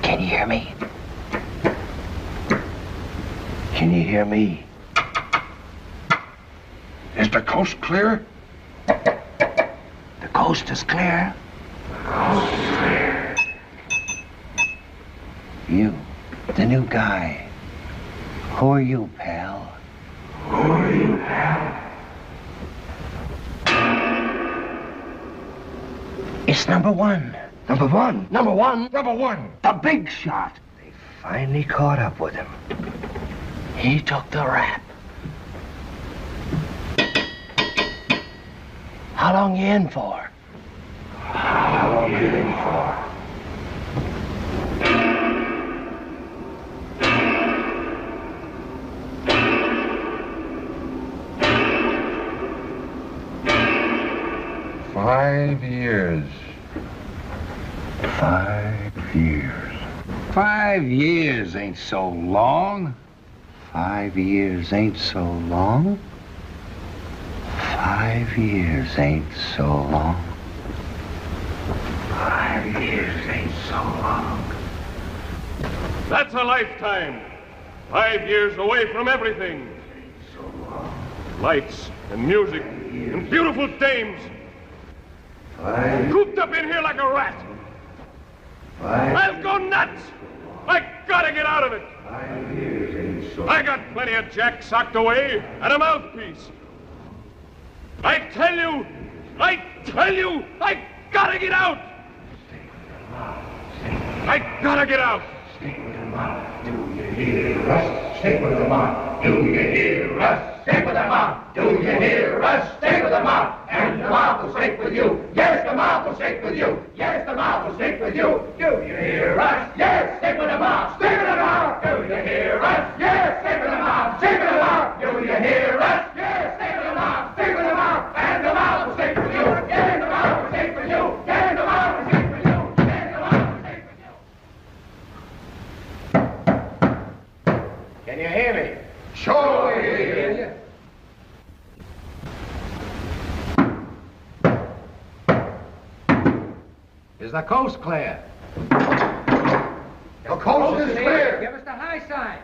Can you hear me? Can you hear me? Is the coast clear? The coast is clear. You, the new guy. Who are you, pal? Who are you, pal? It's number one. Number one? Number one? Number one. The big shot. They finally caught up with him. He took the rap. How long you in for? How long you in for? $5 years. 5 years. 5 years ain't so long. 5 years ain't so long. 5 years ain't so long. 5 years ain't so long. That's a lifetime. 5 years away from everything. Lights and music and beautiful dames. Cooped up in here like a rat. I'll go nuts. I gotta get out of it. 5 years ain't I got plenty of jack socked away and a mouthpiece. I tell you, I gotta get out! I gotta get out! Stick with the mob. Do you hear us? Stick with the mob. Do you hear us? Stick with the mob. Do you hear us? Stick with the mob. And the mob will stick with you. Yes, the mob will stick with you. Yes, the mob will stick with you. Do you hear us? Yes, stick with the mob. Stick with the mob. Do you hear us? Yes, stick with the mob. Stick with the mob. Do you hear us? Yes, stick with the mob. Stick with the mob. And the mob will stick with you. Yes, the mob will stick with you. Yes, the mob will stick with you. Yes, the mob will stick with you. Can you hear me? Sure, I hear you. Is the coast clear? The coast is clear. Give us the high sign.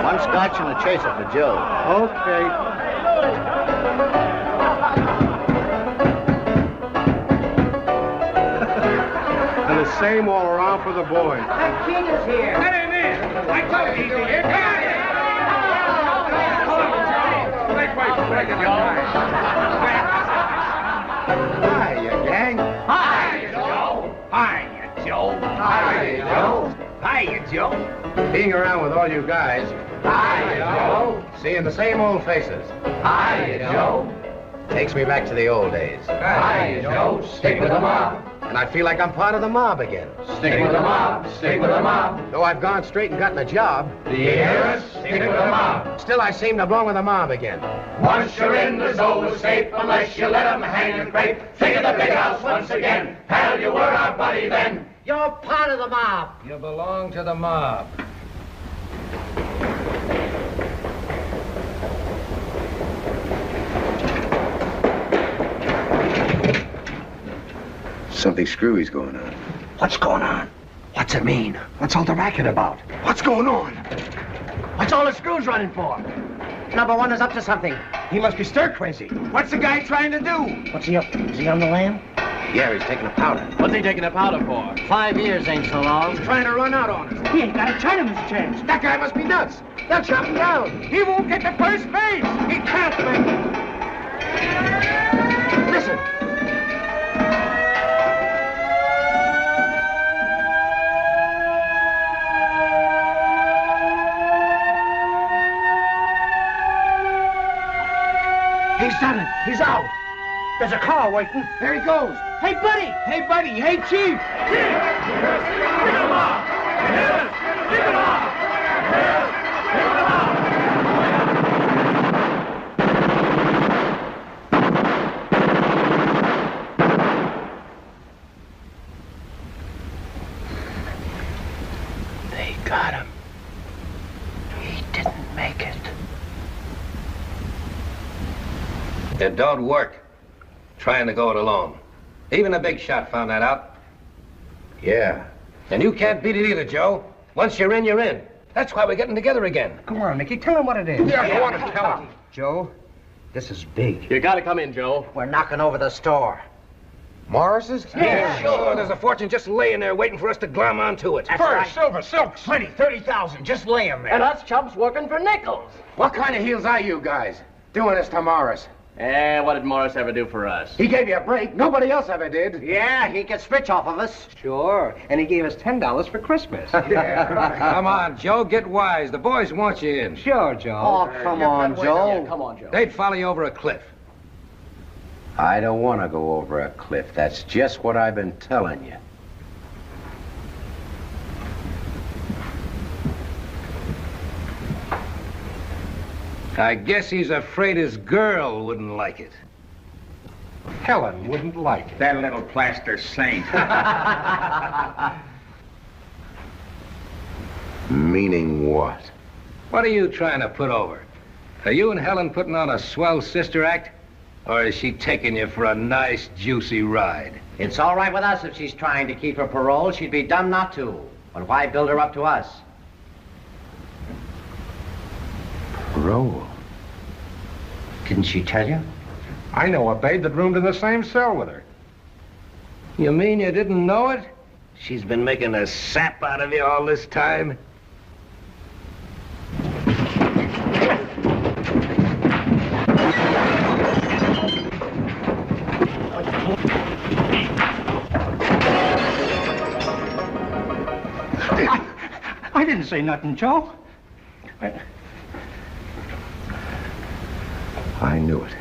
One scotch and a chaser for Joe. Okay. And the same all around for the boys. The king is here. Let him in. I told you he's here. Come on in. Hiya, gang. Hiya, Joe. Hiya, Joe. Hiya, Joe. Hiya, Joe. Being around with all you guys, Hiya, Joe. seeing the same old faces, Hiya, Joe. takes me back to the old days. Hiya, Joe. Stick with the mob. And I feel like I'm part of the mob again. Stick with the mob. Stick with the mob. Though I've gone straight and gotten a job, Do you hear us? Stick with the mob. still I seem to belong with the mob again. Once you're in, there's no escape unless you let them hang and crepe. Think of the big house once again. Hell, you were our buddy then. You're part of the mob. You belong to the mob. Something screwy's going on. What's going on? What's it mean? What's all the racket about? What's going on? What's all the screws running for? Number one is up to something. He must be stir crazy. What's the guy trying to do? What's he up to? Is he on the lam? Yeah, he's taking a powder. What's he taking a powder for? 5 years ain't so long. He's trying to run out on us. He ain't got a Chinaman's chance. That guy must be nuts. They'll chop him down. He won't get to first base. He can't make it. Listen. He's done it. He's out. There's a car waiting. There he goes. Hey, buddy! Hey, buddy. Hey, Chief. Stick with the mob. Yes, stick with the mob. Yes, stick with the mob. They got him. He didn't make it. It don't work. Trying to go it alone. Even a big shot found that out. Yeah. And you can't beat it either, Joe. Once you're in, you're in. That's why we're getting together again. Come on, Mickey. Tell him what it is. Yeah, go on and tell him. Joe, this is big. You gotta come in, Joe. We're knocking over the store. Morris's? Yeah, sure. There's a fortune just laying there waiting for us to glom onto it. Furs, silver, silks. 20, 30,000. Just lay 'em there. And us chumps working for nickels. What kind of heels are you guys? Doing this to Morris. What did Morris ever do for us? He gave you a break. Nobody else ever did. Yeah, he gets rich off of us. Sure. And he gave us $10 for Christmas. Come on, Joe, get wise. The boys want you in. Sure, Joe. Oh, come on, Joe. Yeah, come on, Joe. They'd follow you over a cliff. I don't want to go over a cliff. That's just what I've been telling you. I guess he's afraid his girl wouldn't like it. Helen wouldn't like it. That little plaster saint. Meaning what? What are you trying to put over? Are you and Helen putting on a swell sister act? Or is she taking you for a nice, juicy ride? It's all right with us if she's trying to keep her parole. She'd be dumb not to. But why build her up to us? Parole? Didn't she tell you? I know a babe that roomed in the same cell with her. You mean you didn't know it? She's been making a sap out of you all this time? I didn't say nothing, Joe. I knew it.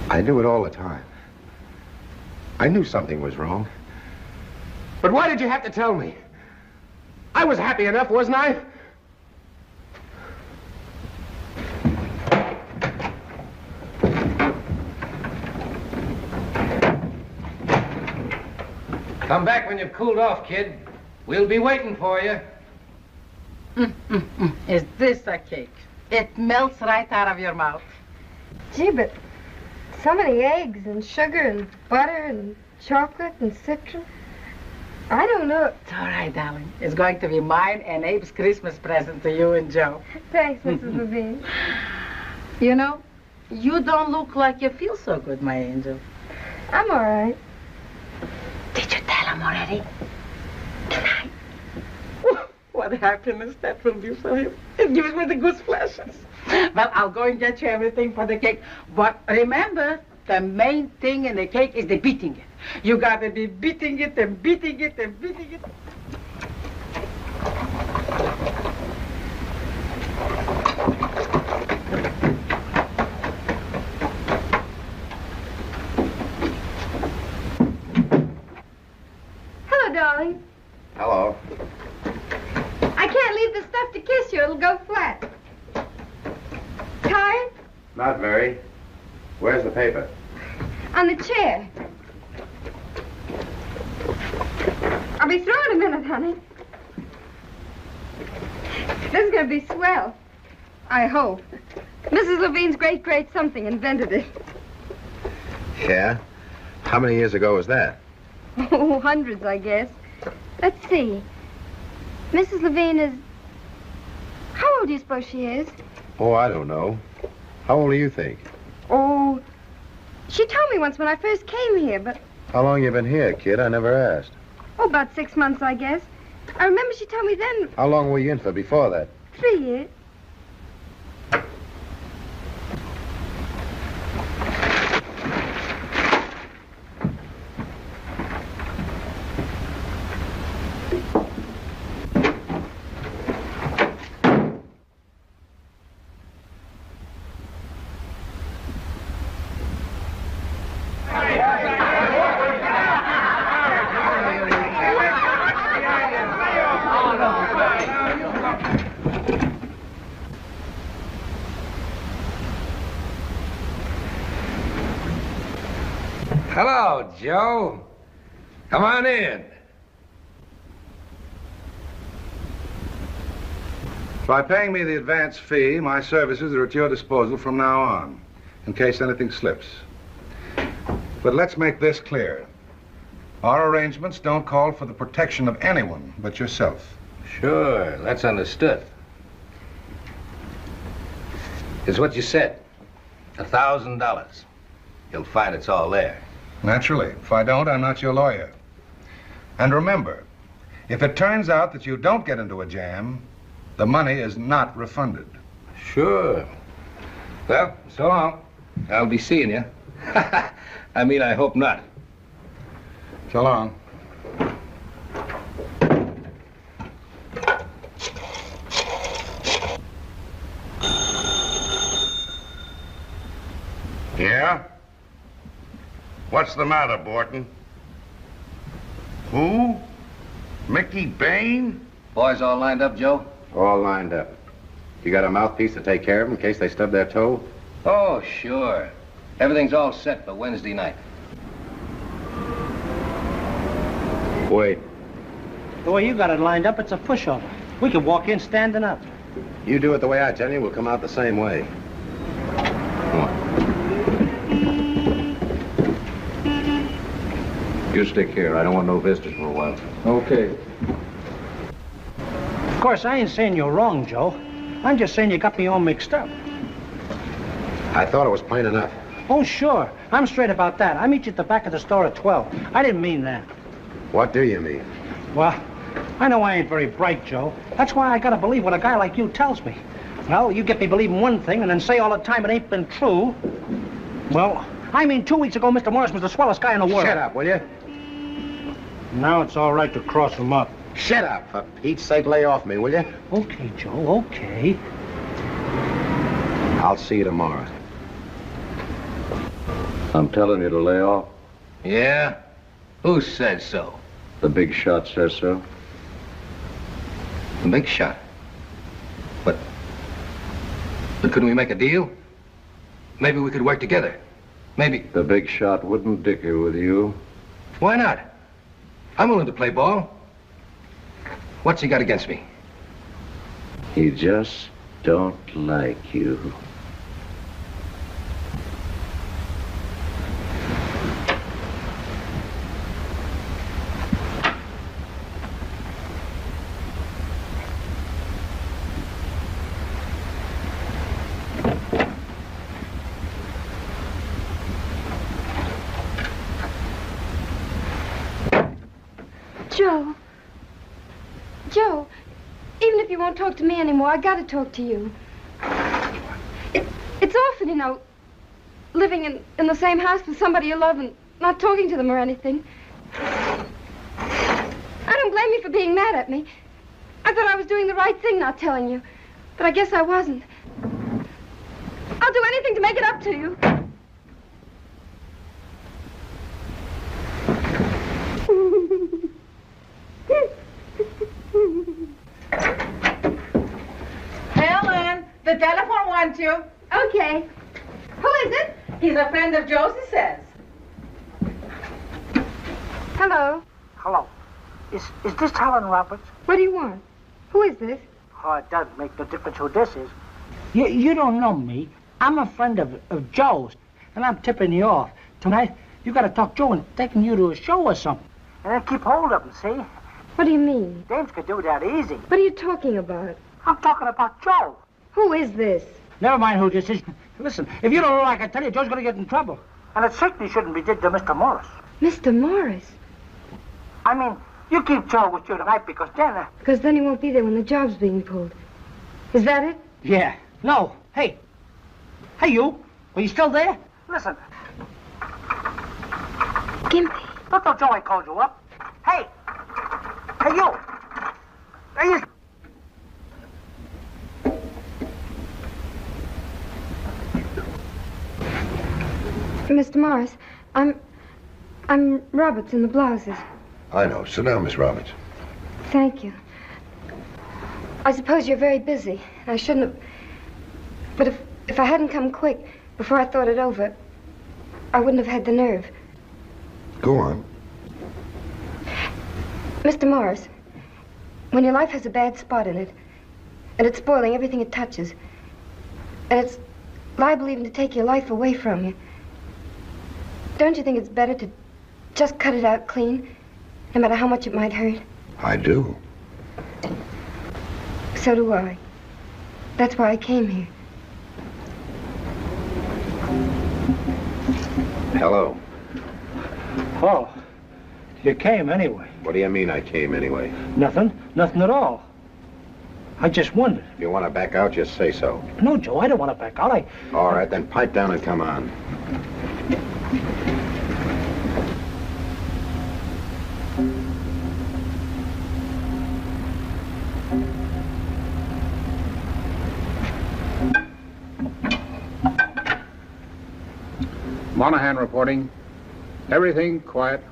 I knew it all the time. I knew something was wrong. But why did you have to tell me? I was happy enough, wasn't I? Come back when you've cooled off, kid. We'll be waiting for you. Is this a cake? It melts right out of your mouth. Gee, but so many eggs and sugar and butter and chocolate and citron. I don't know. It's all right, darling. It's going to be mine and Abe's Christmas present to you and Joe. Thanks, Mrs. Levine. You know, you don't look like you feel so good, my angel. I'm all right. Did you tell him already? Tonight. What happiness that will be for him. It gives me the goose flashes. Well, I'll go and get you everything for the cake. But remember, the main thing in the cake is the beating it. You gotta be beating it and beating it and beating it. Hello, darling. Hello. I can't leave the stuff to kiss you. It'll go flat. Tired? Not very. Where's the paper? On the chair. I'll be through in a minute, honey. This is going to be swell. I hope. Mrs. Levine's great something invented it. Yeah? How many years ago was that? Oh, hundreds, I guess. Let's see. Mrs. Levine is... How old do you suppose she is? Oh, I don't know. How old do you think? Oh, she told me once when I first came here, but... How long you been here, kid? I never asked. Oh, about 6 months, I guess. I remember she told me then... How long were you in for before that? 3 years. Hello, Joe. Come on in. By paying me the advance fee, my services are at your disposal from now on, in case anything slips. But let's make this clear. Our arrangements don't call for the protection of anyone but yourself. Sure, that's understood. It's what you said. $1,000. You'll find it's all there. Naturally. If I don't, I'm not your lawyer. And remember, if it turns out that you don't get into a jam, the money is not refunded. Sure. Well, so long. I'll be seeing you. I mean, I hope not. So long. Yeah? What's the matter, Barton? Who? Mickey Bain? Boys all lined up, Joe? All lined up. You got a mouthpiece to take care of them in case they stub their toe? Oh, sure. Everything's all set for Wednesday night. Wait. The way you got it lined up, it's a pushover. We could walk in standing up. You do it the way I tell you, we'll come out the same way. Come on. You stick here. I don't want no visitors for a while. Okay. Of course, I ain't saying you're wrong, Joe. I'm just saying you got me all mixed up. I thought it was plain enough. Oh, sure. I'm straight about that. I meet you at the back of the store at 12. I didn't mean that. What do you mean? Well, I know I ain't very bright, Joe. That's why I gotta believe what a guy like you tells me. Well, you get me believing one thing and then say all the time it ain't been true. Well, I mean, 2 weeks ago, Mr. Morris was the swellest guy in the world. Shut up, will you? Now it's all right to cross him up. Shut up. For Pete's sake, lay off me, will you? Okay, Joe, okay. I'll see you tomorrow. I'm telling you to lay off. Yeah? Who said so? The big shot says so. The big shot? But couldn't we make a deal? Maybe we could work together. Maybe... The big shot wouldn't dicker with you. Why not? I'm willing to play ball. What's he got against me? He just don't like you. Joe, even if you won't talk to me anymore, I gotta talk to you. It's awful, you know, living in the same house with somebody you love and not talking to them or anything. I don't blame you for being mad at me. I thought I was doing the right thing not telling you, but I guess I wasn't. I'll do anything to make it up to you. Helen, the telephone wants you. Okay. Who is it? He's a friend of Josie says. Hello. Hello. Is this Helen Roberts? What do you want? Who is this? Oh, it doesn't make no difference who this is. You don't know me. I'm a friend of Joe's, and I'm tipping you off. Tonight, you gotta talk Joe into taking you to a show or something. And then keep hold of him, see? What do you mean? Dames could do that easy. What are you talking about? I'm talking about Joe. Who is this? Never mind who this is. Listen, if you don't know like I tell you, Joe's gonna get in trouble. And it certainly shouldn't be did to Mr. Morris. Mr. Morris? I mean, you keep Joe with you tonight because then... Because then he won't be there when the job's being pulled. Is that it? Yeah. No. Hey. Hey, you. Are you still there? Listen. Gimpy. Don't tell Joe I called you up. Hey. Hey, you. Hey, you. Mr. Morris, I'm Roberts in the blouses. I know. Sit down, Miss Roberts. Thank you. I suppose you're very busy. I shouldn't have... But if I hadn't come quick, before I thought it over, I wouldn't have had the nerve. Go on. Mr. Morris, when your life has a bad spot in it, and it's spoiling everything it touches, and it's liable even to take your life away from you, don't you think it's better to just cut it out clean, no matter how much it might hurt? I do. So do I. That's why I came here. Hello. Oh, you came anyway. What do you mean I came anyway? Nothing. Nothing at all. I just wondered. If you want to back out, just say so. No, Joe, I don't want to back out. All right, then pipe down and come on. Monahan reporting. Everything quiet.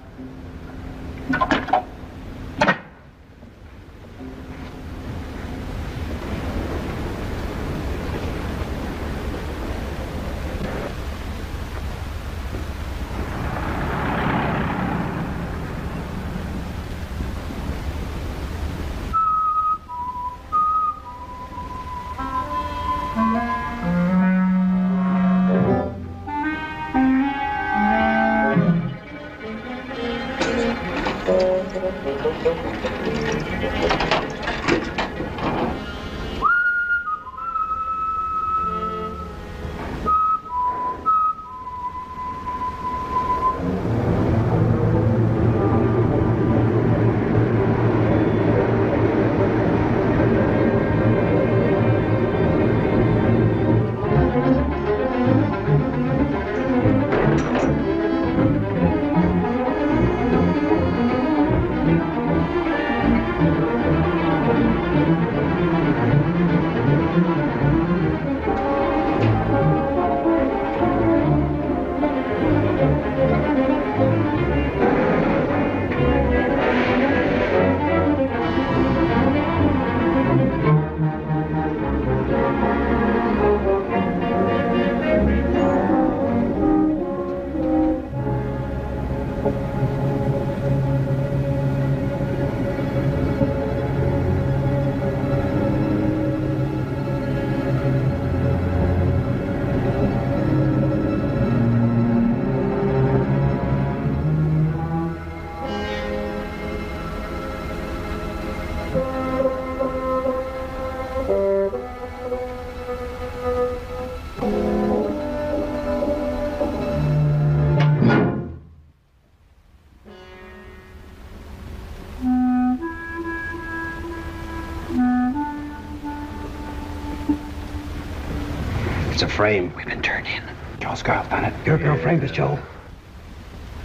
It's a frame. We've been turned in. Joe's girl done it. Your girl framed us, Joe.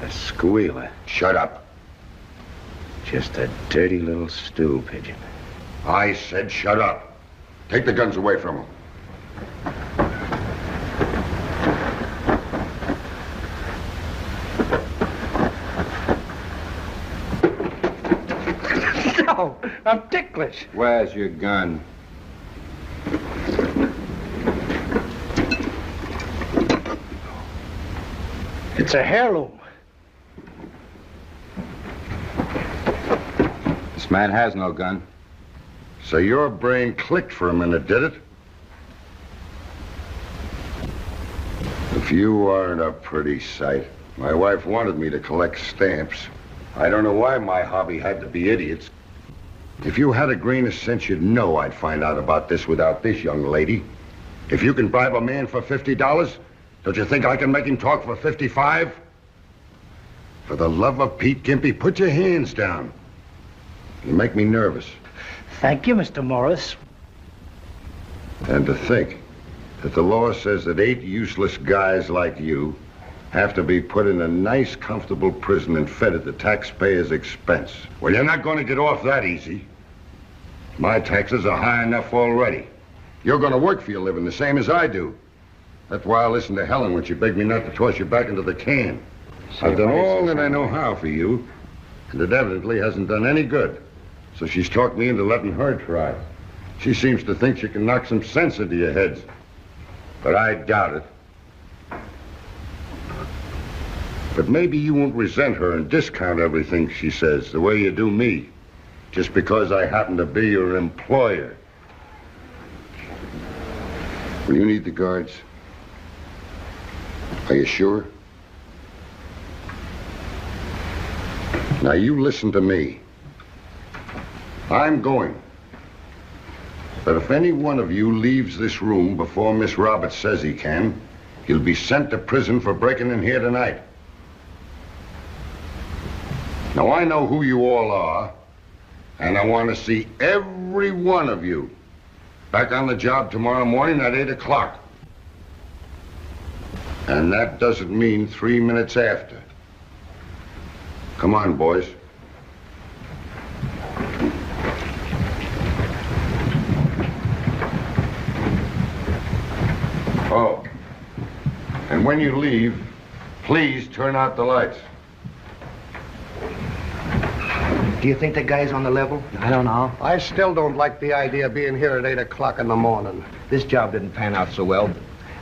A squealer. Shut up. Just a dirty little stool pigeon. I said shut up. Take the guns away from him. No, I'm ticklish. Where's your gun? It's a heirloom. This man has no gun. So your brain clicked for a minute, did it? If you aren't a pretty sight. My wife wanted me to collect stamps. I don't know why my hobby had to be idiots. If you had a grain of sense, you'd know I'd find out about this without this young lady. If you can bribe a man for $50, don't you think I can make him talk for 55? For the love of Pete Gimpy, put your hands down. You make me nervous. Thank you, Mr. Morris. And to think that the law says that 8 useless guys like you have to be put in a nice, comfortable prison and fed at the taxpayer's expense. Well, you're not going to get off that easy. My taxes are high enough already. You're going to work for your living the same as I do. That's why I listened to Helen when she begged me not to toss you back into the can. I've done all that I know how for you, and it evidently hasn't done any good. So she's talked me into letting her try. She seems to think she can knock some sense into your heads. But I doubt it. But maybe you won't resent her and discount everything she says the way you do me, just because I happen to be your employer. Will you need the guards? Are you sure? Now you listen to me. I'm going. But if any one of you leaves this room before Miss Roberts says he can, he'll be sent to prison for breaking in here tonight. Now, I know who you all are, and I want to see every one of you back on the job tomorrow morning at 8 o'clock. And that doesn't mean 3 minutes after. Come on, boys. Oh, and when you leave, please turn out the lights. Do you think the guy's on the level? I don't know. I still don't like the idea of being here at 8 o'clock in the morning. This job didn't pan out so well.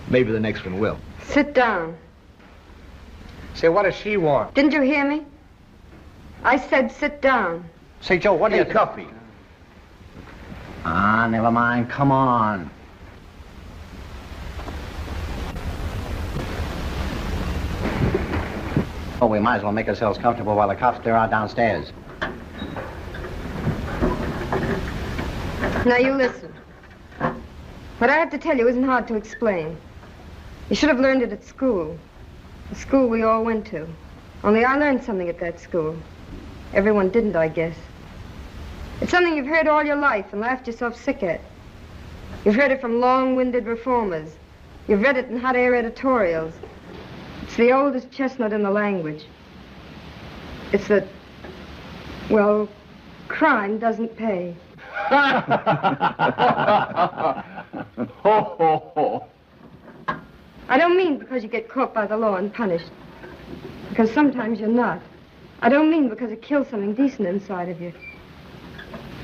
Maybe the next one will. Sit down. Say, what does she want? Didn't you hear me? I said sit down. Say, Joe, what do you... coffee. Ah, never mind. Come on. Oh, we might as well make ourselves comfortable while the cops clear out downstairs. Now you listen. What I have to tell you isn't hard to explain. You should have learned it at school. The school we all went to. Only I learned something at that school. Everyone didn't, I guess. It's something you've heard all your life and laughed yourself sick at. You've heard it from long-winded reformers. You've read it in hot air editorials. It's the oldest chestnut in the language. It's that, well, crime doesn't pay. I don't mean because you get caught by the law and punished. Because sometimes you're not. I don't mean because it kills something decent inside of you.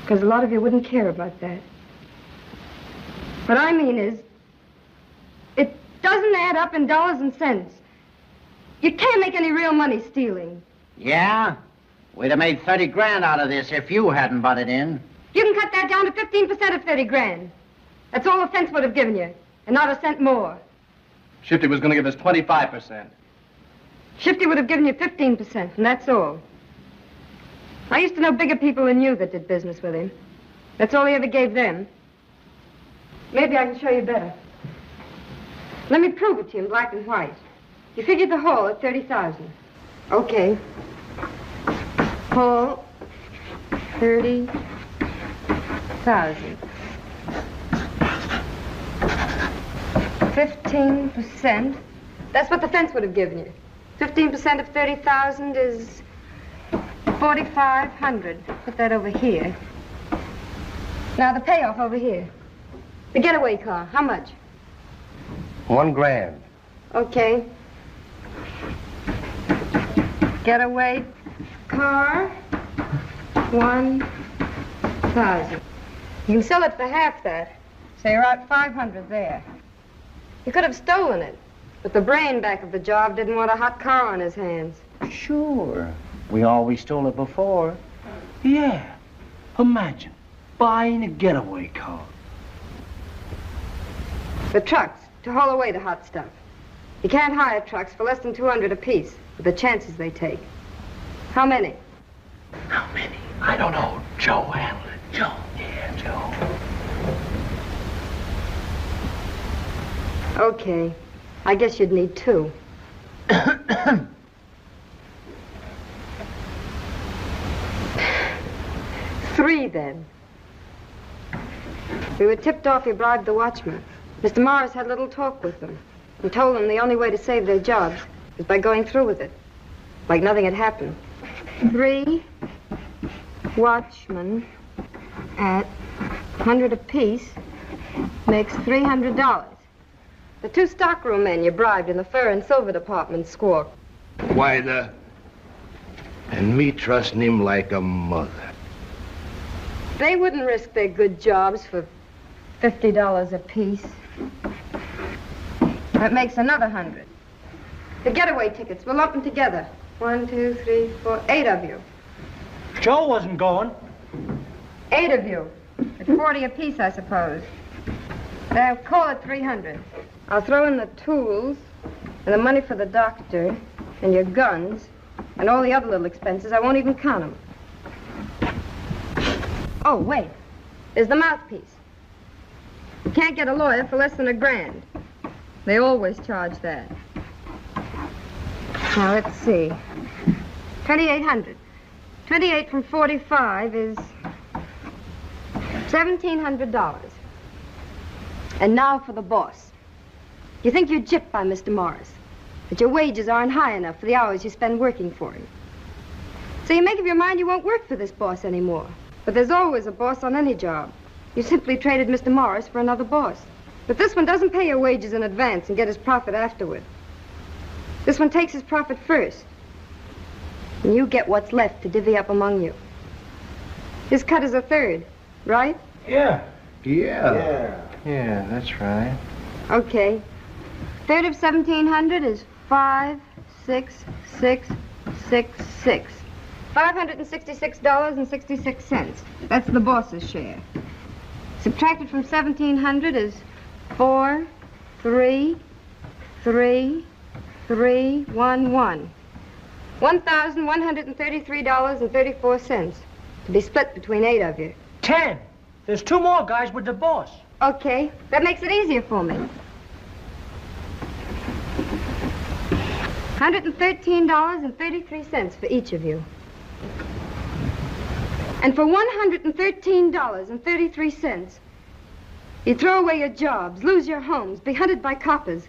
Because a lot of you wouldn't care about that. What I mean is, it doesn't add up in dollars and cents. You can't make any real money stealing. Yeah? We'd have made 30 grand out of this if you hadn't butted in. You can cut that down to 15% of 30 grand. That's all the fence would have given you, and not a cent more. Shifty was going to give us 25%. Shifty would have given you 15%, and that's all. I used to know bigger people than you that did business with him. That's all he ever gave them. Maybe I can show you better. Let me prove it to you in black and white. You figured the haul at 30,000. Okay. Haul, 30,000. 15%. That's what the fence would have given you. 15% of 30,000 is 4,500. Put that over here. Now the payoff over here. The getaway car, how much? $1 grand. Okay. Getaway car, 1,000. You can sell it for half that. So you're out 500 there. You could have stolen it, but the brain back of the job didn't want a hot car on his hands. Sure. We always stole it before. Yeah. Imagine buying a getaway car. The trucks, to haul away the hot stuff. You can't hire trucks for less than 200 apiece, with the chances they take. How many? How many? I don't know. Joe handled it. Joe. Yeah, Joe. Okay. I guess you'd need 2. 3 then. We were tipped off you bribed the watchman. Mr. Morris had a little talk with them and told them the only way to save their jobs was by going through with it, like nothing had happened. 3 watchmen at 100 apiece makes $300. The 2 stockroom men you bribed in the fur and silver department squawked. Why, and me trusting him like a mother. They wouldn't risk their good jobs for $50 apiece. That makes another 100. The getaway tickets, we'll lump them together. 1, 2, 3, 4, 8 of you. Joe wasn't going. 8 of you. At 40 apiece, I suppose. They'll call it 300. I'll throw in the tools and the money for the doctor and your guns and all the other little expenses. I won't even count them. Oh, wait. There's the mouthpiece. You can't get a lawyer for less than $1 grand. They always charge that. Now, let's see. 2,800. 28 from 45 is $1,700. And now for the boss. You think you're gypped by Mr. Morris, that your wages aren't high enough for the hours you spend working for him. So you make up your mind you won't work for this boss anymore. But there's always a boss on any job. You simply traded Mr. Morris for another boss. But this one doesn't pay your wages in advance and get his profit afterward. This one takes his profit first. And you get what's left to divvy up among you. His cut is 1/3, right? Yeah. Yeah, that's right. Okay. 1/3 of 1,700 is 5, 6, 6, 6, 6. $566.66. That's the boss's share. Subtracted from 1,700 is 4, 3, 3, 3, 1, 1. $1,133.34 to be split between 8 of you. 10. There's 2 more guys with the boss. Okay, that makes it easier for me. $113.33 for each of you. And for $113.33, you throw away your jobs, lose your homes, be hunted by coppers,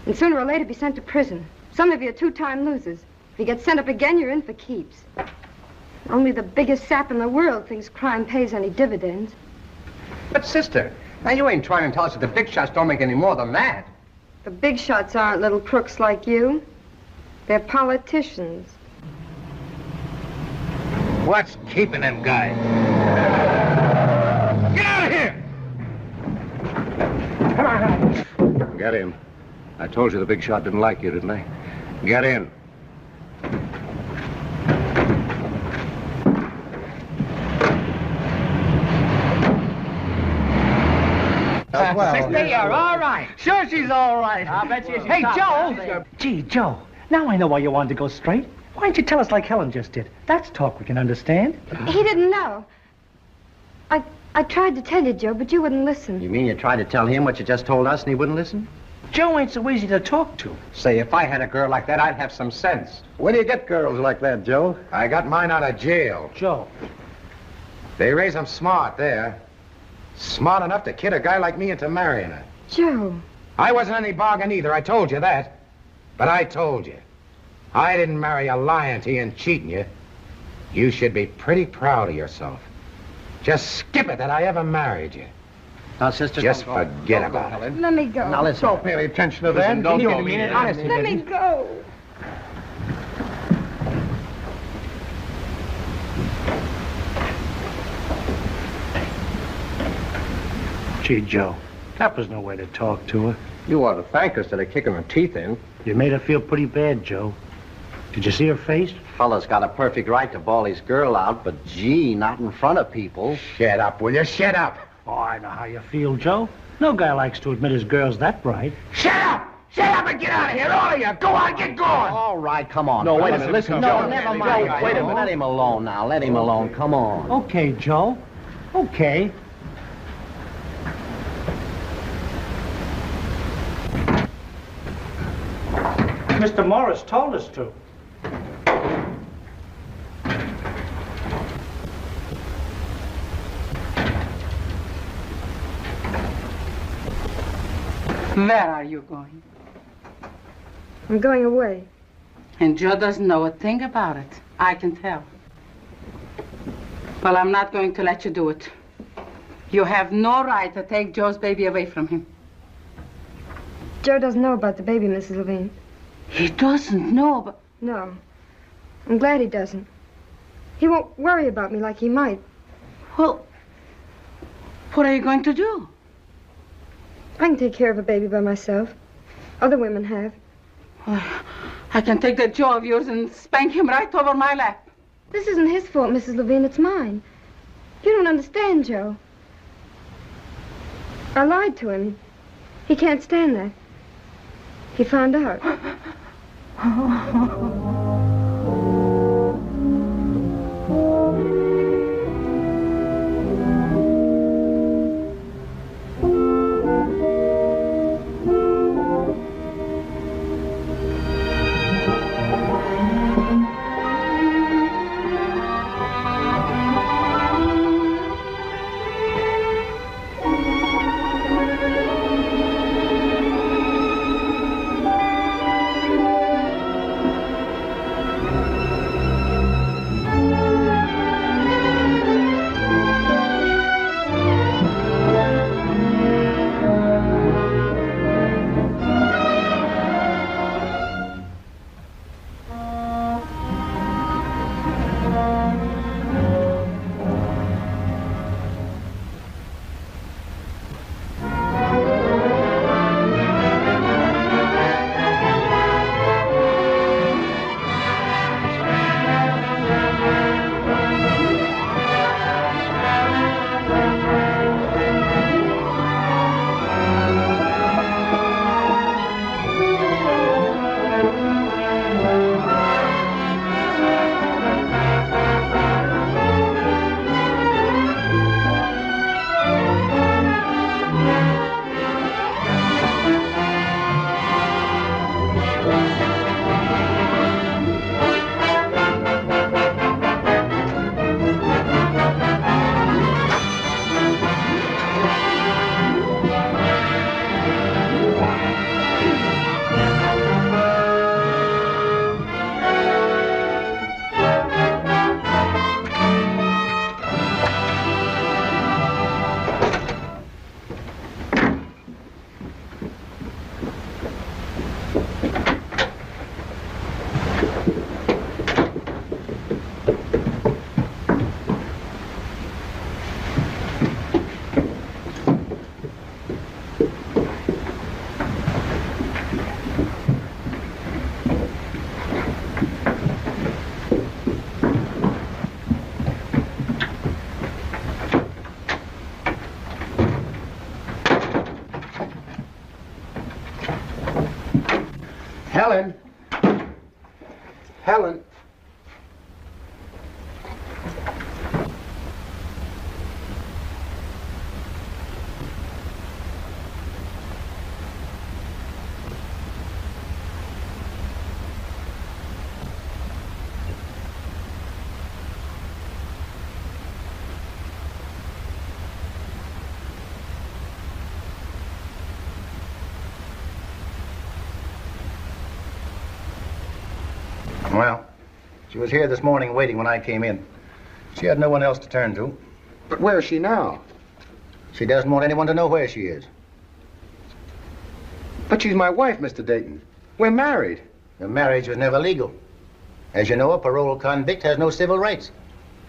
and sooner or later be sent to prison. Some of you are 2-time losers. If you get sent up again, you're in for keeps. Only the biggest sap in the world thinks crime pays any dividends. But, sister, now you ain't trying to tell us that the big shots don't make any more than that. The big shots aren't little crooks like you. They're politicians. What's keeping them guys? Get out of here! Come on. Get in. I told you the big shot didn't like you, didn't I? Get in. Sister, you're all right. Sure she's all right. I bet she's... Hey, Joe! Gee, Joe, now I know why you wanted to go straight. Why didn't you tell us like Helen just did? That's talk we can understand. He didn't know. I tried to tell you, Joe, but you wouldn't listen. You mean you tried to tell him what you just told us and he wouldn't listen? Joe ain't so easy to talk to. Say, if I had a girl like that, I'd have some sense. Where do you get girls like that, Joe? I got mine out of jail. Joe. They raise them smart there. Smart enough to kid a guy like me into marrying her. Joe. I wasn't any bargain either, I told you that. But I told you, I didn't marry you lying to you and cheating you. You should be pretty proud of yourself. Just skip it that I ever married you. Now, sister, just don't go. forget Don't go, about it. Helen. Let me go. Now, let's Don't pay any attention to that. Don't You go didn't mean it. either. Honestly, Let me go. Gee, Joe, that was no way to talk to her. You ought to thank her instead of kicking her teeth in. You made her feel pretty bad, Joe. Did you see her face? Fella's got a perfect right to bawl his girl out, but gee, not in front of people. Shut up, will you? Shut up. Oh, I know how you feel, Joe. No guy likes to admit his girl's that bright. Shut up! Shut up and get out of here, all of you! Go on, get going! All right, come on. No, wait a fellas. minute, listen, No, Joe. never mind. Joe, Wait a minute. Let him alone now. Let him alone. Come on. Okay, Joe. Okay. Mr. Morris told us to. Where are you going? I'm going away. And Joe doesn't know a thing about it. I can tell. Well, I'm not going to let you do it. You have no right to take Joe's baby away from him. Joe doesn't know about the baby, Mrs. Levine. He doesn't know, but... No. I'm glad he doesn't. He won't worry about me like he might. Well, what are you going to do? I can take care of a baby by myself. Other women have. I can take that Joe of yours and spank him right over my lap. This isn't his fault, Mrs. Levine. It's mine. You don't understand, Joe. I lied to him. He can't stand that. He found out. Helen. Helen. Well, she was here this morning waiting when I came in. She had no one else to turn to. But where is she now? She doesn't want anyone to know where she is. But she's my wife, Mr. Dayton. We're married. The marriage was never legal. As you know, a parole convict has no civil rights.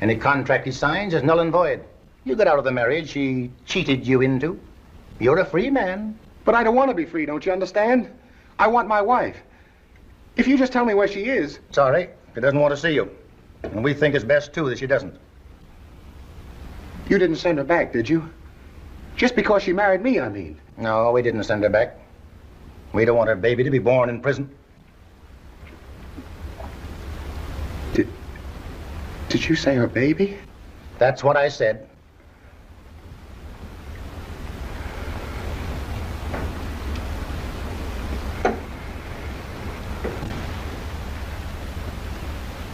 Any contract he signs is null and void. You got out of the marriage she cheated you into. You're a free man. But I don't want to be free, don't you understand? I want my wife. If you just tell me where she is... Sorry, she doesn't want to see you. And we think it's best, too, that she doesn't. You didn't send her back, did you? Just because she married me, I mean. No, we didn't send her back. We don't want her baby to be born in prison. Did you say her baby? That's what I said.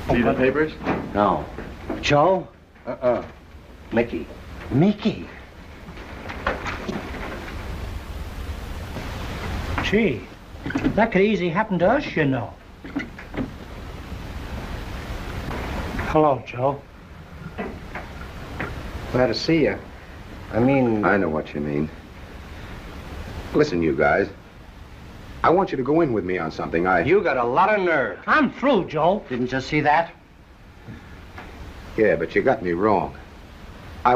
See the papers? No. Joe? Mickey. Mickey? Gee, that could easily happen to us, you know. Hello, Joe. Glad to see you. I mean... I know what you mean. Listen, you guys. I want you to go in with me on something. You got a lot of nerve. I'm through, Joe. Didn't you see that? Yeah, but you got me wrong. I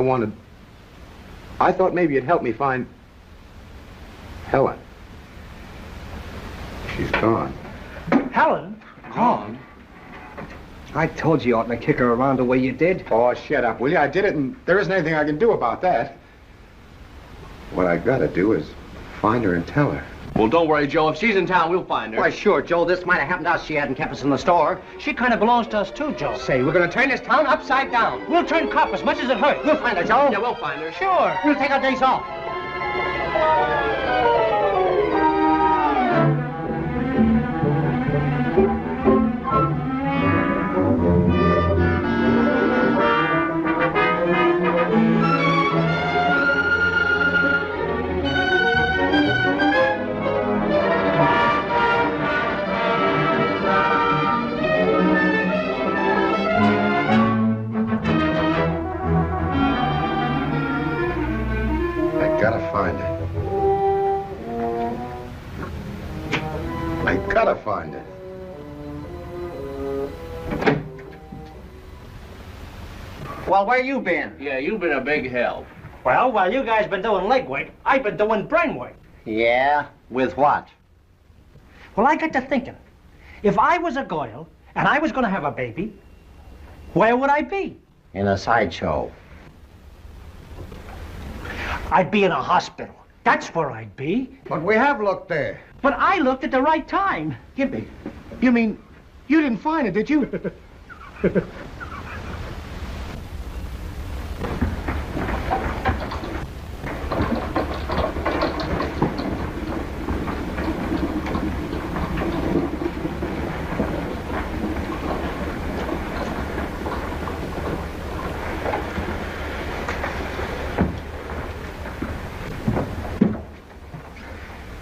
thought maybe you'd help me find Helen. She's gone. Helen? Gone? I told you oughtn't to kick her around the way you did. Oh, shut up, will you? I did it, and there isn't anything I can do about that. What I gotta do is find her and tell her. Well, don't worry, Joe. If she's in town, we'll find her. Why, sure, Joe. This might have happened to us. She hadn't kept us in the store. She kind of belongs to us, too, Joe. Say, we're going to turn this town upside down. We'll turn cop as much as it hurts. We'll find her, Joe. Yeah, we'll find her. Sure. We'll take our days off. Gotta find it. Well, where you been? Yeah, you've been a big help. Well, while you guys been doing leg work, I've been doing brain work. Yeah? With what? Well, I got to thinking. If I was a girl and I was going to have a baby, where would I be? In a sideshow. I'd be in a hospital. That's where I'd be. But we have looked there. But I looked at the right time. Gimpy, you mean you didn't find it, did you?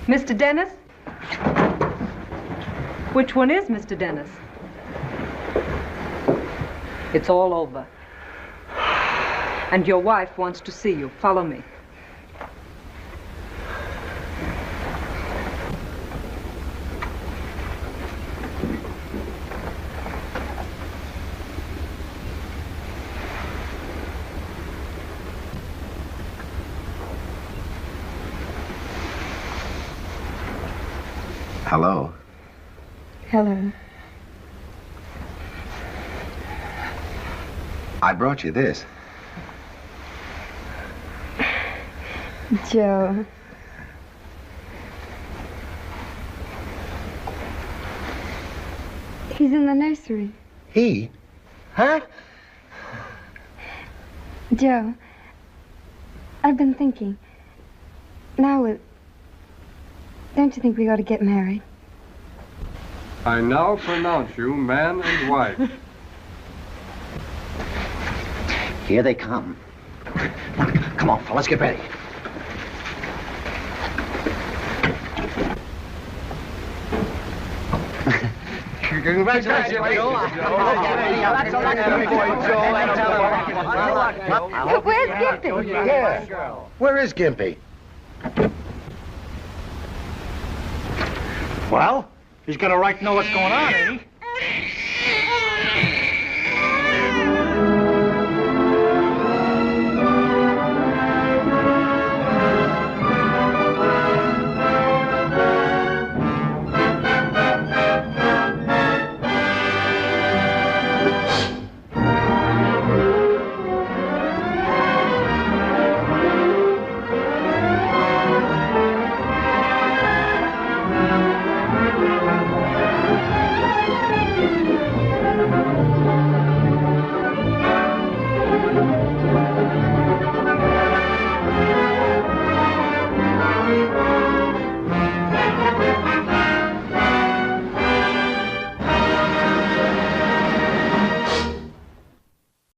Mr. Dennis? Which one is Mr. Dennis? It's all over. And your wife wants to see you. Follow me. Hello. Hello. I brought you this. Joe. He's in the nursery. He? Huh? Joe, I've been thinking. Now, don't you think we ought to get married? I now pronounce you man and wife. Here they come. Come on, fellas, get ready. Congratulations, Joe. Where's Gimpy? Yeah. Where is Gimpy? Well, he's got a right to know what's going on, ain't he?